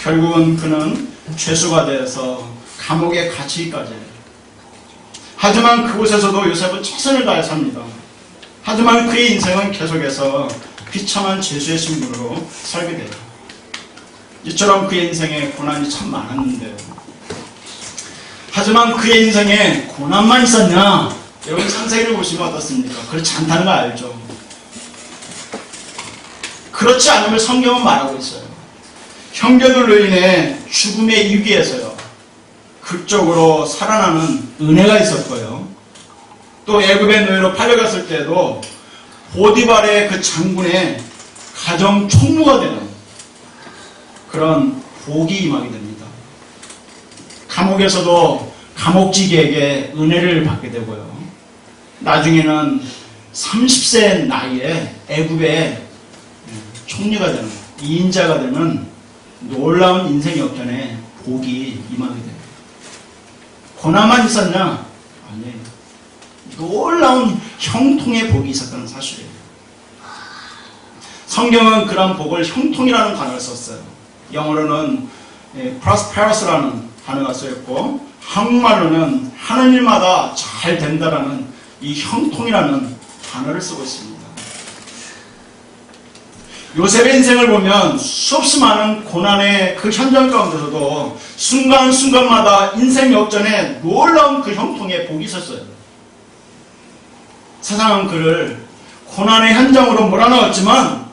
결국은 그는 죄수가 되어서 감옥에 갇히기까지 해요. 하지만 그곳에서도 요셉은 최선을 다해 삽니다. 하지만 그의 인생은 계속해서 비참한 죄수의 신분으로 살게 돼요. 이처럼 그의 인생에 고난이 참 많았는데요. 하지만 그의 인생에 고난만 있었냐? 여러분, 창세기를 보시면 어떻습니까? 그렇지 않다는 거 알죠? 그렇지 않음을 성경은 말하고 있어요. 형제들로 인해 죽음의 위기에서요, 극적으로 살아나는 은혜가 있었고요. 또 애굽의 노예로 팔려갔을 때도 보디발의 그 장군의 가정 총무가 되는 그런 복이 임하게 됩니다. 감옥에서도 감옥지기에게 은혜를 받게 되고요. 나중에는 30세 나이에 애굽의 총리가 되는, 2인자가 되는 놀라운 인생 역전에 복이 임하게 됩니다. 고난만 있었냐? 아니에요. 놀라운 형통의 복이 있었다는 사실이에요. 성경은 그런 복을 형통이라는 단어를 썼어요. 영어로는 prosperous라는 단어가 쓰였고, 한국말로는 하는 일마다 잘 된다라는 이 형통이라는 단어를 쓰고 있습니다. 요셉의 인생을 보면 수없이 많은 고난의 그 현장 가운데서도 순간순간마다 인생 역전에 놀라운 그 형통의 복이 있었어요. 세상은 그를 고난의 현장으로 몰아넣었지만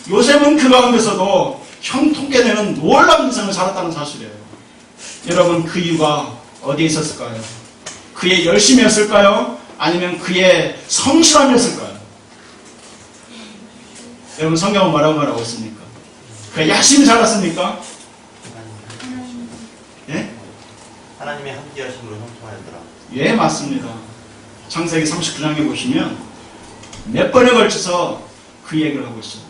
요셉은 그 가운데서도 형통케 되는 놀라운 인생을 살았다는 사실이에요. 여러분, 그 이유가 어디에 있었을까요? 그의 열심이었을까요? 아니면 그의 성실함이었을까요? 여러분, 성경은 뭐라고 말하고 있습니까? 그가 열심히 살았습니까? 예? 하나님의 함께하심으로 형통하였더라. 예, 맞습니다. 창세기 39장에 보시면 몇 번에 걸쳐서 그 얘기를 하고 있어요.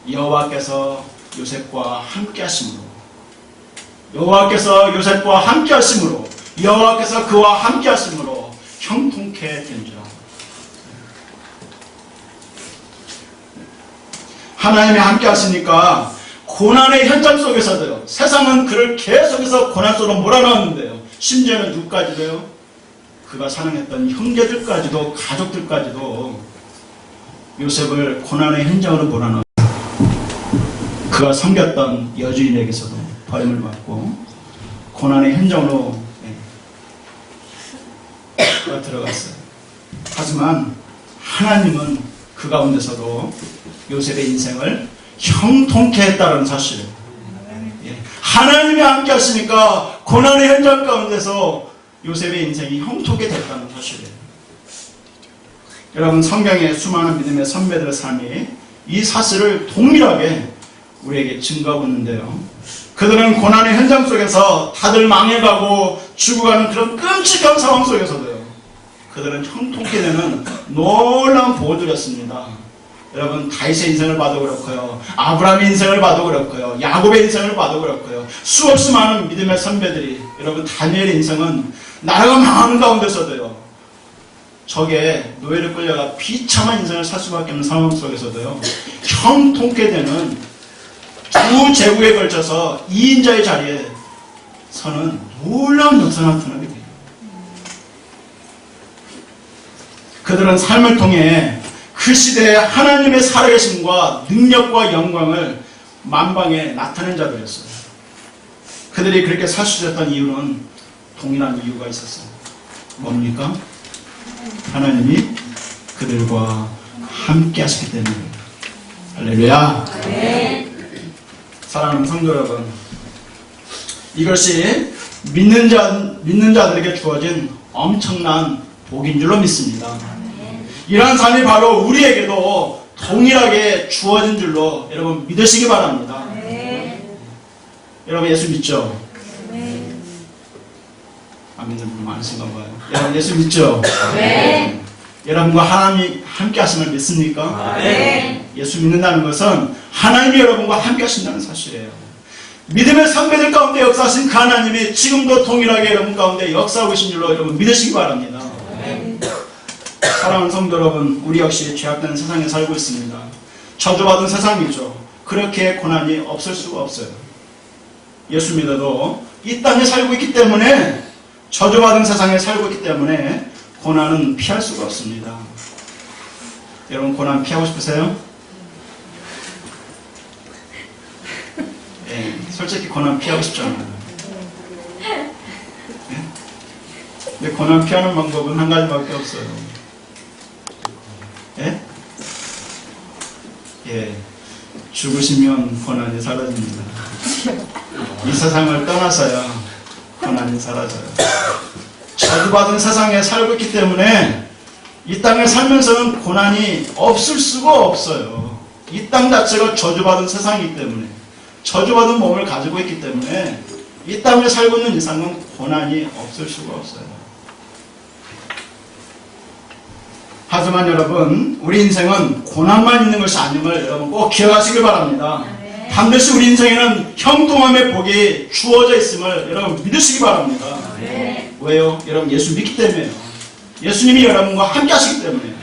여호와께서 요셉과 함께 하심으로, 여호와께서 요셉과 함께 하심으로, 여호와께서 그와 함께 하심으로 형통케 된지라. 하나님이 함께 하시니까 고난의 현장 속에서도요, 세상은 그를 계속해서 고난 속으로 몰아넣었는데요, 심지어는 누구까지도요? 그가 사랑했던 형제들까지도, 가족들까지도 요셉을 고난의 현장으로 몰아넣었어요. 그가 섬겼던 여주인에게서도 버림을 받고 고난의 현장으로 그가 들어갔어요. 하지만 하나님은 그 가운데서도 요셉의 인생을 형통케 했다는 사실을, 하나님이 함께 하시니까 고난의 현장 가운데서 요셉의 인생이 형통케 됐다는 사실이에요. 여러분, 성경의 수많은 믿음의 선배들의 삶이 이 사실을 동일하게 우리에게 증거하고 있는데요, 그들은 고난의 현장 속에서 다들 망해가고 죽어가는 그런 끔찍한 상황 속에서도요, 그들은 형통케 되는 놀라운 복을 누렸습니다. 여러분, 다윗의 인생을 봐도 그렇고요, 아브라함의 인생을 봐도 그렇고요, 야곱의 인생을 봐도 그렇고요, 수없이 많은 믿음의 선배들이, 여러분, 다니엘의 인생은 나라가 망하는 가운데서도요, 적의 노예를 끌려가 비참한 인생을 살 수밖에 없는 상황 속에서도요, 형통케 되는 두 제국에 걸쳐서 2인자의 자리에 서는 놀라운 역사가 나타나게 돼요. 그들은 삶을 통해 그 시대에 하나님의 살아계심과 능력과 영광을 만방에 나타낸 자들이었어요. 그들이 그렇게 살 수 있었던 이유는 동일한 이유가 있었어요. 뭡니까? 하나님이 그들과 함께 하시기 때문입니다. 할렐루야. 네. 사랑하는 성도 여러분, 이것이 믿는 자들에게 주어진 엄청난 복인 줄로 믿습니다. 이러한 삶이 바로 우리에게도 동일하게 주어진 줄로 여러분 믿으시기 바랍니다. 여러분, 예수 믿죠? 안 믿는 분 많으신가 봐요. 여러분, 예수 믿죠? 네. 여러분과 하나님이 함께 하심을 믿습니까? 네. 예수 믿는다는 것은 하나님이 여러분과 함께 하신다는 사실이에요. 믿음의 선배들 가운데 역사하신 그 하나님이 지금도 동일하게 여러분 가운데 역사하고 계신 줄로 여러분 믿으시기 바랍니다. 사랑하는 성도 여러분, 우리 역시 죄악된 세상에 살고 있습니다. 저주받은 세상이죠. 그렇게 고난이 없을 수가 없어요. 예수 믿어도 이 땅에 살고 있기 때문에, 저주받은 세상에 살고 있기 때문에 고난은 피할 수가 없습니다. 여러분, 고난 피하고 싶으세요? 예, 솔직히 고난 피하고 싶잖아요. 예? 근데 고난 피하는 방법은 한 가지밖에 없어요. 예? 예, 죽으시면 고난이 사라집니다. 이 세상을 떠나서야 고난이 사라져요. 저주받은 세상에 살고 있기 때문에 이 땅을 살면서는 고난이 없을 수가 없어요. 이 땅 자체가 저주받은 세상이기 때문에, 저주받은 몸을 가지고 있기 때문에 이 땅에 살고 있는 이상은 고난이 없을 수가 없어요. 하지만 여러분, 우리 인생은 고난만 있는 것이 아님을 여러분 꼭 기억하시길 바랍니다. 반드시 우리 인생에는 형통함의 복이 주어져 있음을 여러분 믿으시기 바랍니다. 왜요? 여러분 예수 믿기 때문에요. 예수님이 여러분과 함께 하시기 때문에요.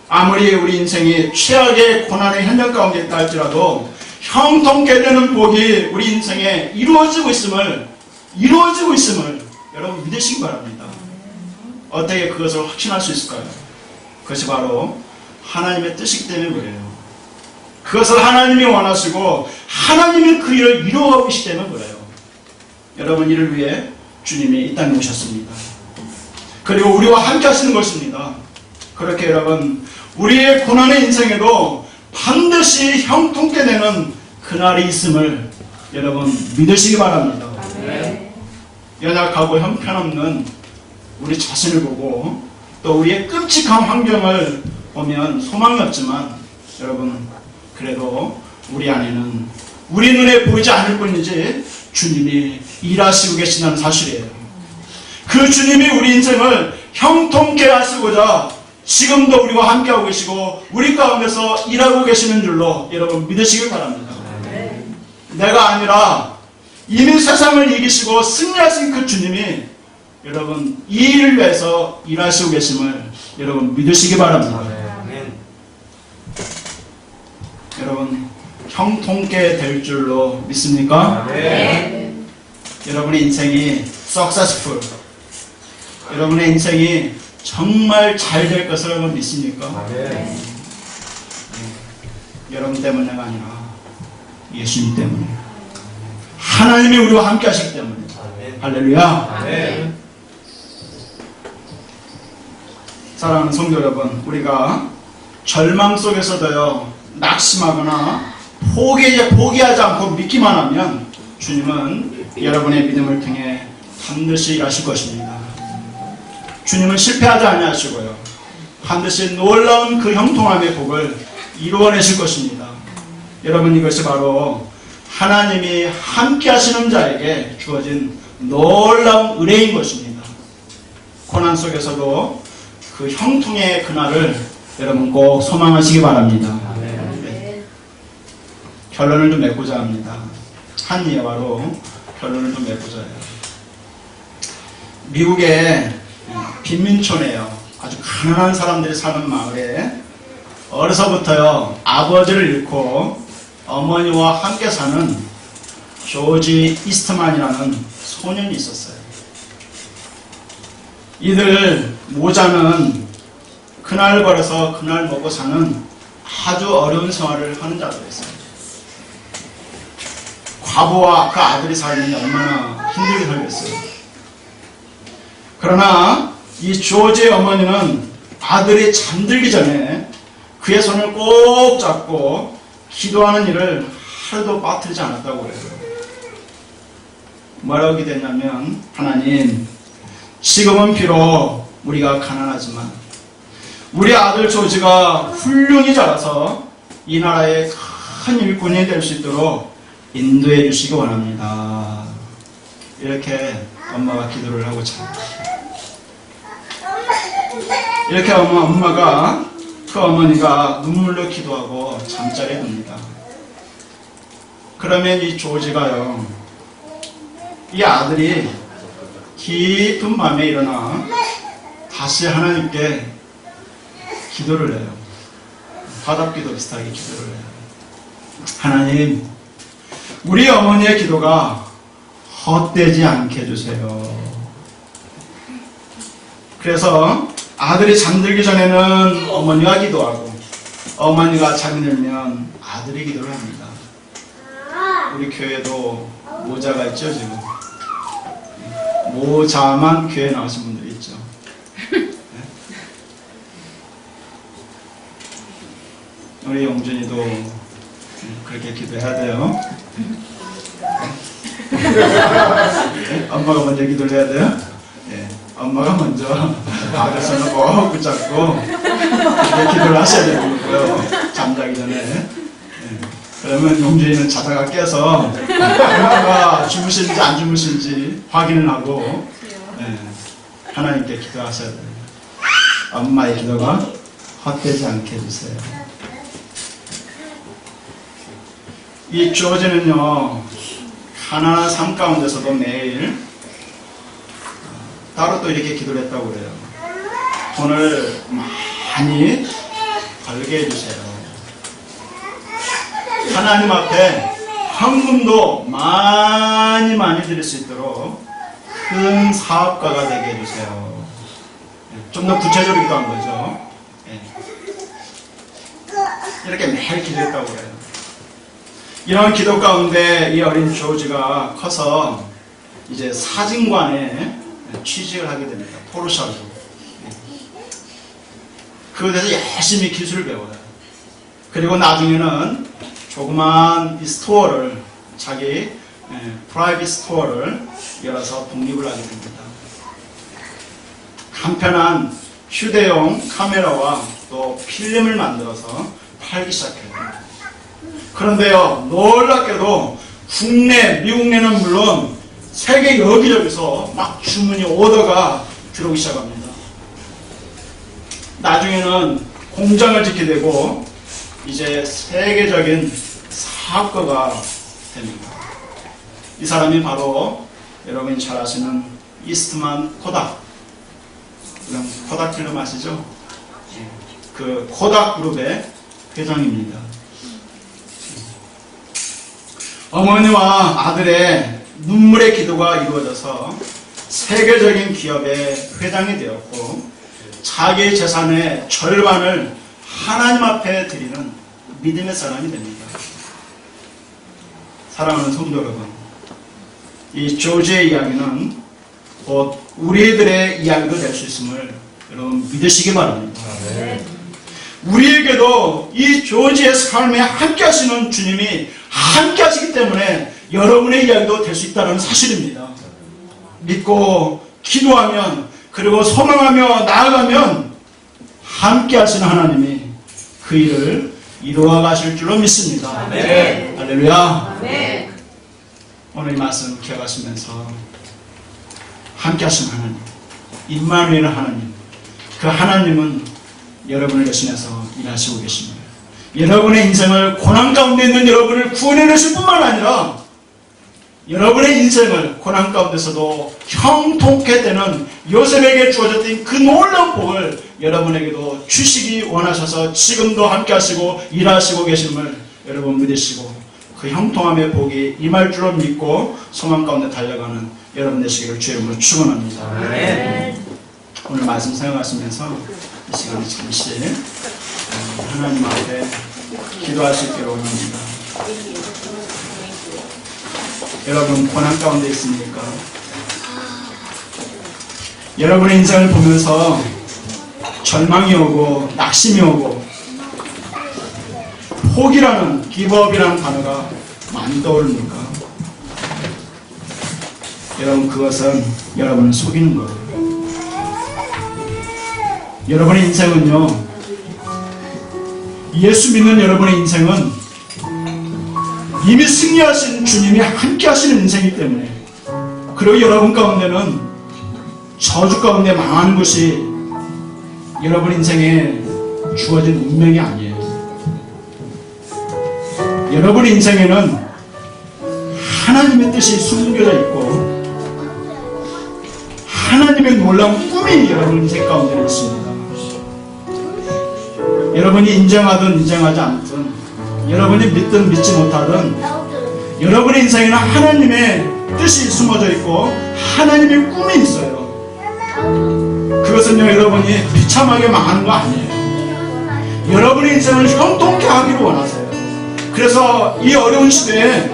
아무리 우리 인생이 최악의 고난의 현장 가운데 있다 할지라도 형통케 되는 복이 우리 인생에 이루어지고 있음을 여러분 믿으시기 바랍니다. 어떻게 그것을 확신할 수 있을까요? 그것이 바로 하나님의 뜻이기 때문에 그래요. 그것을 하나님이 원하시고 하나님이 그 일을 이루어가고 계시기 때문에 그래요. 여러분 이를 위해 주님이 이 땅에 오셨습니다. 그리고 우리와 함께 하시는 것입니다. 그렇게 여러분 우리의 고난의 인생에도 반드시 형통케 되는 그날이 있음을 여러분 믿으시기 바랍니다. 연약하고 형편없는 우리 자신을 보고 또 우리의 끔찍한 환경을 보면 소망이 없지만 여러분 그래도 우리 안에는 우리 눈에 보이지 않을 뿐이지 주님이 일하시고 계신다는 사실이에요. 그 주님이 우리 인생을 형통케 하시고자 지금도 우리와 함께하고 계시고 우리 가운데서 일하고 계시는 줄로 여러분 믿으시길 바랍니다. 내가 아니라 이미 세상을 이기시고 승리하신 그 주님이 여러분 이 일을 위해서 일하시고 계심을 여러분 믿으시기 바랍니다. 여러분 형통케 될 줄로 믿습니까? 여러분의 인생이 successful, 여러분의 인생이 정말 잘 될 것을 여러분 믿습니까? 여러분 때문에가 아니라 예수님 때문에, 하나님이 우리와 함께 하시기 때문에. 할렐루야. 사랑하는 성도 여러분, 우리가 절망 속에서도요 낙심하거나 포기하지 않고 믿기만 하면 주님은 여러분의 믿음을 통해 반드시 일하실 것입니다. 주님은 실패하지 아니하시고요 반드시 놀라운 그 형통함의 복을 이루어내실 것입니다. 여러분 이것이 바로 하나님이 함께 하시는 자에게 주어진 놀라운 은혜인 것입니다. 고난 속에서도 그 형통의 그날을 여러분 꼭 소망하시기 바랍니다. 결론을 좀 맺고자 합니다. 한 예화로 결론을 좀 맺고자 해요. 미국의 빈민촌에요 아주 가난한 사람들이 사는 마을에 어려서부터요 아버지를 잃고 어머니와 함께 사는 조지 이스트만이라는 소년이 있었어요. 이들 모자는 그날 벌어서 그날 먹고 사는 아주 어려운 생활을 하는 자들이었어요. 과부와 그 아들이 살면 얼마나 힘들게 살겠어요. 그러나 이 조지의 어머니는 아들이 잠들기 전에 그의 손을 꼭 잡고 기도하는 일을 하루도 빠뜨리지 않았다고 그래요. 뭐라고 기도했냐면, 하나님, 지금은 비록 우리가 가난하지만 우리 아들 조지가 훌륭히 자라서 이 나라의 큰 일꾼이 될 수 있도록 인도해 주시기 원합니다. 이렇게 엄마가 기도를 하고 참. 이렇게 엄마가 그 어머니가 눈물로 기도하고 잠자리에 듭니다. 그러면 이 조지가요, 이 아들이 깊은 밤에 일어나 다시 하나님께 기도를 해요. 화답기도 비슷하게 기도를 해요. 하나님, 우리 어머니의 기도가 헛되지 않게 해주세요. 그래서 아들이 잠들기 전에는 어머니가 기도하고 어머니가 잠이 들면 아들이 기도를 합니다. 우리 교회도 모자가 있죠 지금. 모자만 교회에 나오신 분들이 있죠. 우리 영준이도 그렇게 기도해야 돼요. 엄마가 먼저 기도를 해야 돼요. 네. 엄마가 먼저 아들 손을 꼭 붙잡고 기도를 하셔야 되는 거고요. 잠자기 전에. 네. 그러면 용주인은 자다가 깨서 엄마가 주무시는지 안 주무시는지 확인을 하고 하나님께 기도하셔야 됩니다. 엄마의 기도가 헛되지 않게 해주세요. 이 조지는요, 가난한 삶 가운데서도 매일 따로 또 이렇게 기도를 했다고 그래요. 돈을 많이 벌게 해주세요. 하나님 앞에 헌금도 많이 드릴 수 있도록 큰 사업가가 되게 해주세요. 좀 더 구체적으로 기도한 거죠. 이렇게 매일 기도했다고 그래요. 이런 기도 가운데 이 어린 조지가 커서 이제 사진관에 취직을 하게 됩니다. 포르쉐로. 그곳에서 열심히 기술을 배워요. 그리고 나중에는 조그만 이 스토어를, 자기 프라이빗 스토어를 열어서 독립을 하게 됩니다. 간편한 휴대용 카메라와 또 필름을 만들어서 팔기 시작해요. 그런데요, 놀랍게도 국내, 미국 내는 물론 세계 여기저기서 막 주문이, 오더가 들어오기 시작합니다. 나중에는 공장을 짓게 되고 이제 세계적인 사업가가 됩니다. 이 사람이 바로 여러분이 잘 아시는 이스트만 코닥. 코닥 필름 아시죠? 그 코닥 그룹의 회장입니다. 어머니와 아들의 눈물의 기도가 이루어져서 세계적인 기업의 회장이 되었고 자기의 재산의 절반을 하나님 앞에 드리는 믿음의 사람이 됩니다. 사랑하는 성도 여러분, 이 조지의 이야기는 곧 우리들의 이야기도 될 수 있음을 여러분 믿으시기 바랍니다. 우리에게도 이 조지의 삶에 함께 하시는 주님이 함께 하시기 때문에 여러분의 이야기도 될 수 있다는 사실입니다. 믿고 기도하면, 그리고 소망하며 나아가면 함께 하시는 하나님이 그 일을 이루어 가실 줄로 믿습니다. 아멘. 할렐루야. 아멘. 오늘 이 말씀 기억하시면서 함께 하시는 하나님, 임마누엘 하나님, 그 하나님은 여러분을 대신해서 일하시고 계십니다. 여러분의 인생을 고난 가운데 있는 여러분을 구원해내실 뿐만 아니라 여러분의 인생을 고난 가운데서도 형통케 되는 요셉에게 주어졌던 그 놀라운 복을 여러분에게도 주시기 원하셔서 지금도 함께 하시고 일하시고 계심을 여러분 믿으시고 그 형통함의 복이 임할 줄로 믿고 소망 가운데 달려가는 여러분 되시기를 주의 이름으로 축원합니다. 네. 오늘 말씀 생각하시면서 이 시간에 잠시 하나님 앞에 기도할 수 있기를 원합니다. 여러분 고난 가운데 있습니까? 여러분의 인생을 보면서 절망이 오고 낙심이 오고 포기라는, 기브업이라는 단어가 많이 떠오릅니까? 여러분 그것은 여러분을 속이는 거예요. 여러분의 인생은요, 예수 믿는 여러분의 인생은 이미 승리하신 주님이 함께 하시는 인생이기 때문에, 그리고 여러분 가운데는 저주 가운데 망하는 것이 여러분 인생에 주어진 운명이 아니에요. 여러분 인생에는 하나님의 뜻이 숨겨져 있고 하나님의 놀라운 꿈이 여러분 인생 가운데 있습니다. 여러분이 인정하든 인정하지 않든, 여러분이 믿든 믿지 못하든, 여러분의 인생에는 하나님의 뜻이 숨어져 있고 하나님의 꿈이 있어요. 그것은요, 여러분이 비참하게 망하는 거 아니에요. 여러분의 인생을 형통케 하기를 원하세요. 그래서 이 어려운 시대에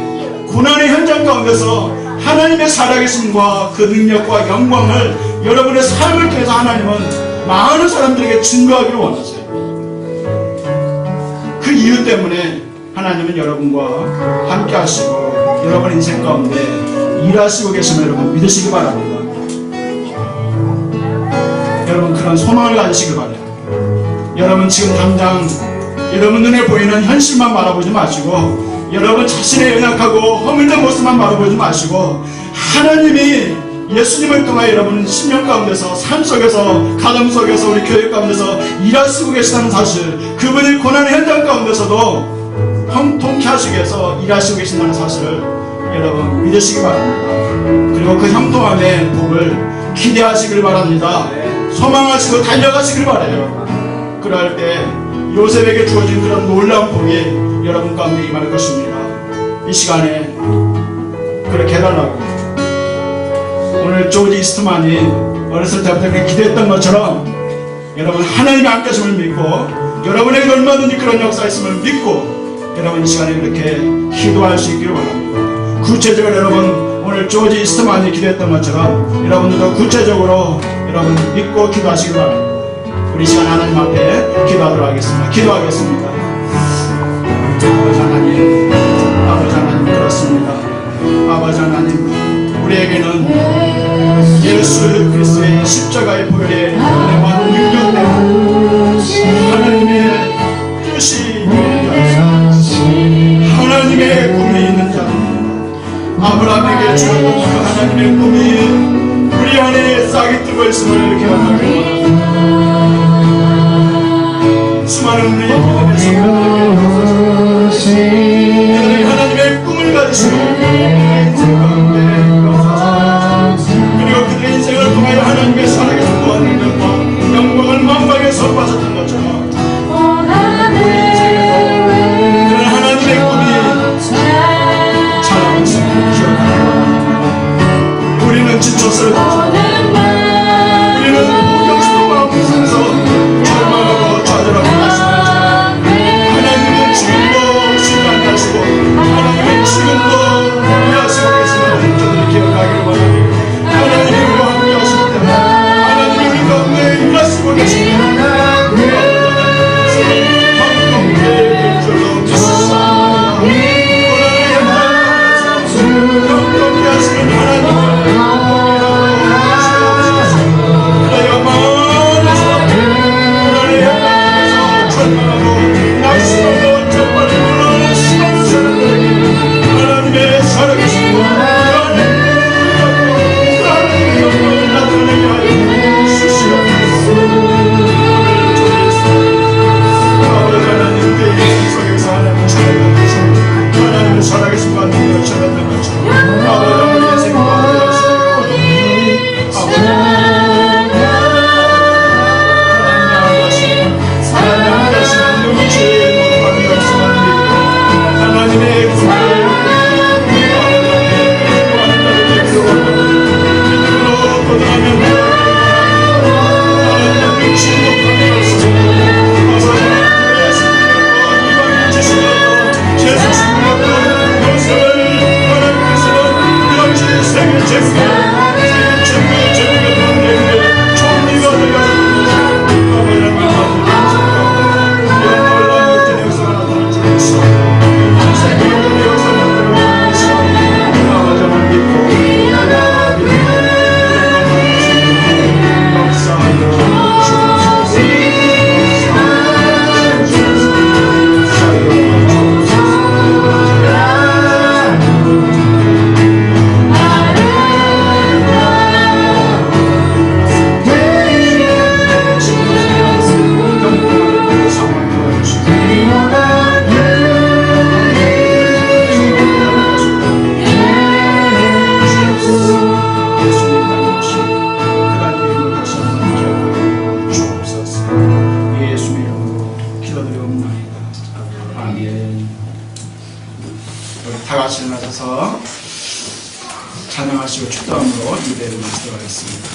고난의 현장 가운데서 하나님의 살아계심과 그 능력과 영광을 여러분의 삶을 통해서 하나님은 많은 사람들에게 증거하기를 원하세요. 그 이유 때문에 하나님은 여러분과 함께 하시고 여러분 인생 가운데 일하시고 계심을 여러분 믿으시기 바랍니다. 여러분 그런 소망을 가지시기 바랍니다. 여러분 지금 당장 여러분 눈에 보이는 현실만 바라보지 마시고 여러분 자신의 연약하고 허물된 모습만 바라보지 마시고 하나님이 예수님을 통하여 여러분 심령 가운데서 삶 속에서 가정 속에서 우리 교회 가운데서 일하시고 계시다는 사실, 그분이 고난의 현장 가운데서도 형통케 하시기 위해서 일하시고 계신다는 사실을 여러분 믿으시기 바랍니다. 그리고 그 형통함의 복을 기대하시길 바랍니다. 소망하시고 달려가시길 바라요. 그럴 때 요셉에게 주어진 그런 놀라운 복이 여러분 가운데 임할 것입니다. 이 시간에 그렇게 해달라고 오늘 조지 이스트만이 어렸을 때부터 그렇게 기대했던 것처럼 여러분 하나님의 함께하심을 믿고 여러분에게 얼마든지 그런 역사 있음을 믿고 여러분 이 시간에 그렇게 기도할 수 있기를 바랍니다. 구체적으로 여러분 오늘 조지 이스트만이 기도했던 것처럼 여러분들도 구체적으로 여러분 믿고 기도하시기 바랍니다. 우리 시간 하나님 앞에 기도하도록 하겠습니다. 기도하겠습니다. 아버지 하나님, 아버지 하나님 그렇습니다. 아버지 하나님, 우리에게는 예수 그리스도의 십자가의 보혈의 은혜와 능력 때문에 하나님의 뜻이 있는 자, 하나님의 꿈이 있는 자, 아브라함에게 주었던 그 하나님의 꿈이 우리 안에 싹이 뜨고 있음을 기억하기 원합니다. 수많은 우리의 믿음의 성도들에게 하나님의 꿈을 가지시고 그들의 인생 가운데 그리고 그들의 인생을 통하여 하나님의 살아계신 무한 능력과 영광을 만방에 선포하셨던 것처럼 우리 인생에서 그런 하나님의 꿈이 자라고 있음을 기억합니다. 우리는 지쳐서 우리는 무경수도 마음 속에서 절망하고 좌절하고 하시는 하나님은 지금도 신뢰하시고 하나님은 지금도 위하시고 계시는 저들이 기억하기를 바랍니다. 하나님이 우리와 함께 하실 때 하나님이 우리 가운데 일하시고 계십니다. 함께 줄로 믿습니다. 고난의 현장에서 함께 하시는 하나님을 하나님의 살아계신 영광을 나타내게 하여 주시옵소서. 아버지 하나님, 내 인생 속에서 하나님을 살아계신 하나님을 살아계신 관계를 전했던 것처럼 아버지 우리 인생 가운데 하시고 하나님의 구원을 찬양하시고 축도함으로 예배를 마치도록 하겠습니다.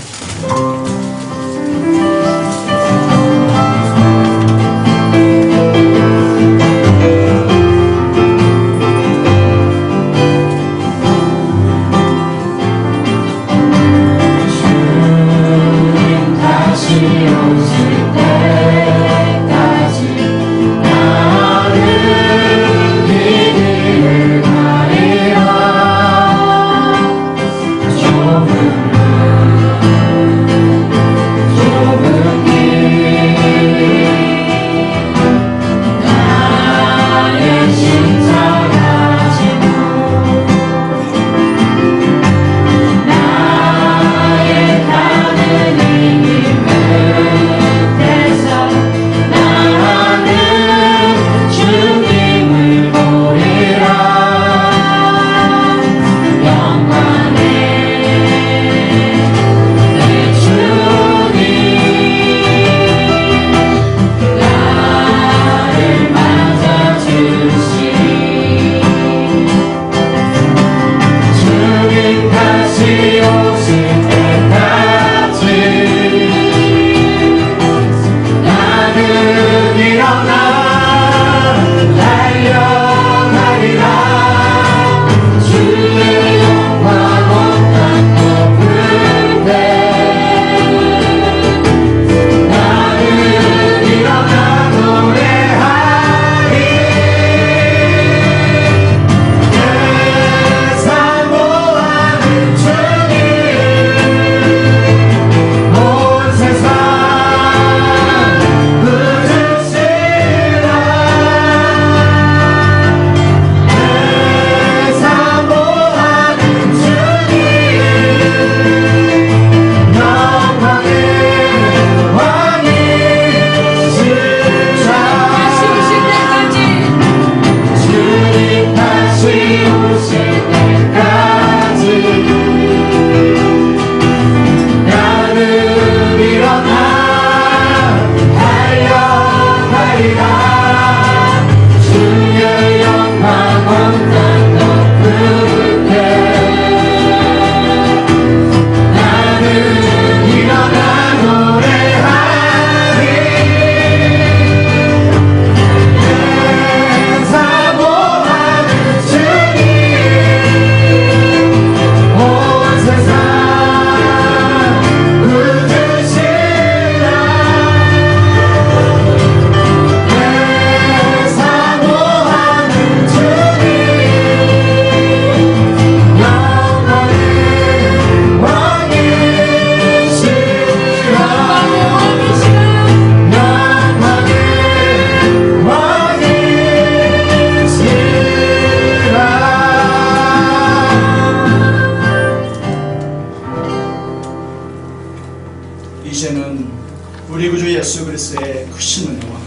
예수 그리스도의 크신 은혜와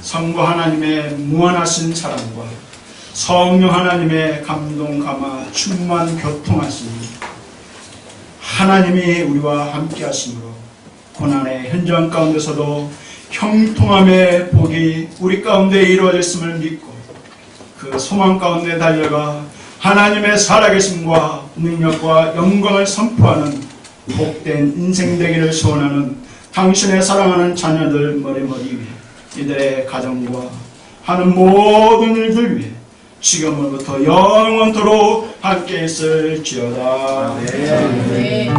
성부 하나님의 무한하신 사랑과 성령 하나님의 감동 감화 충만 교통하심이 하나님이 우리와 함께 하심으로 고난의 현장 가운데서도 형통함의 복이 우리 가운데 이루어졌음을 믿고 그 소망 가운데 달려가 하나님의 살아계심과 능력과 영광을 선포하는 복된 인생 되기를 소원하는 당신의 사랑하는 자녀들 머리머리 위에 이들의 가정과 하는 모든 일들 위해 지금으로부터 영원토록 함께 있을지어다. 네.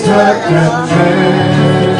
시작한 죄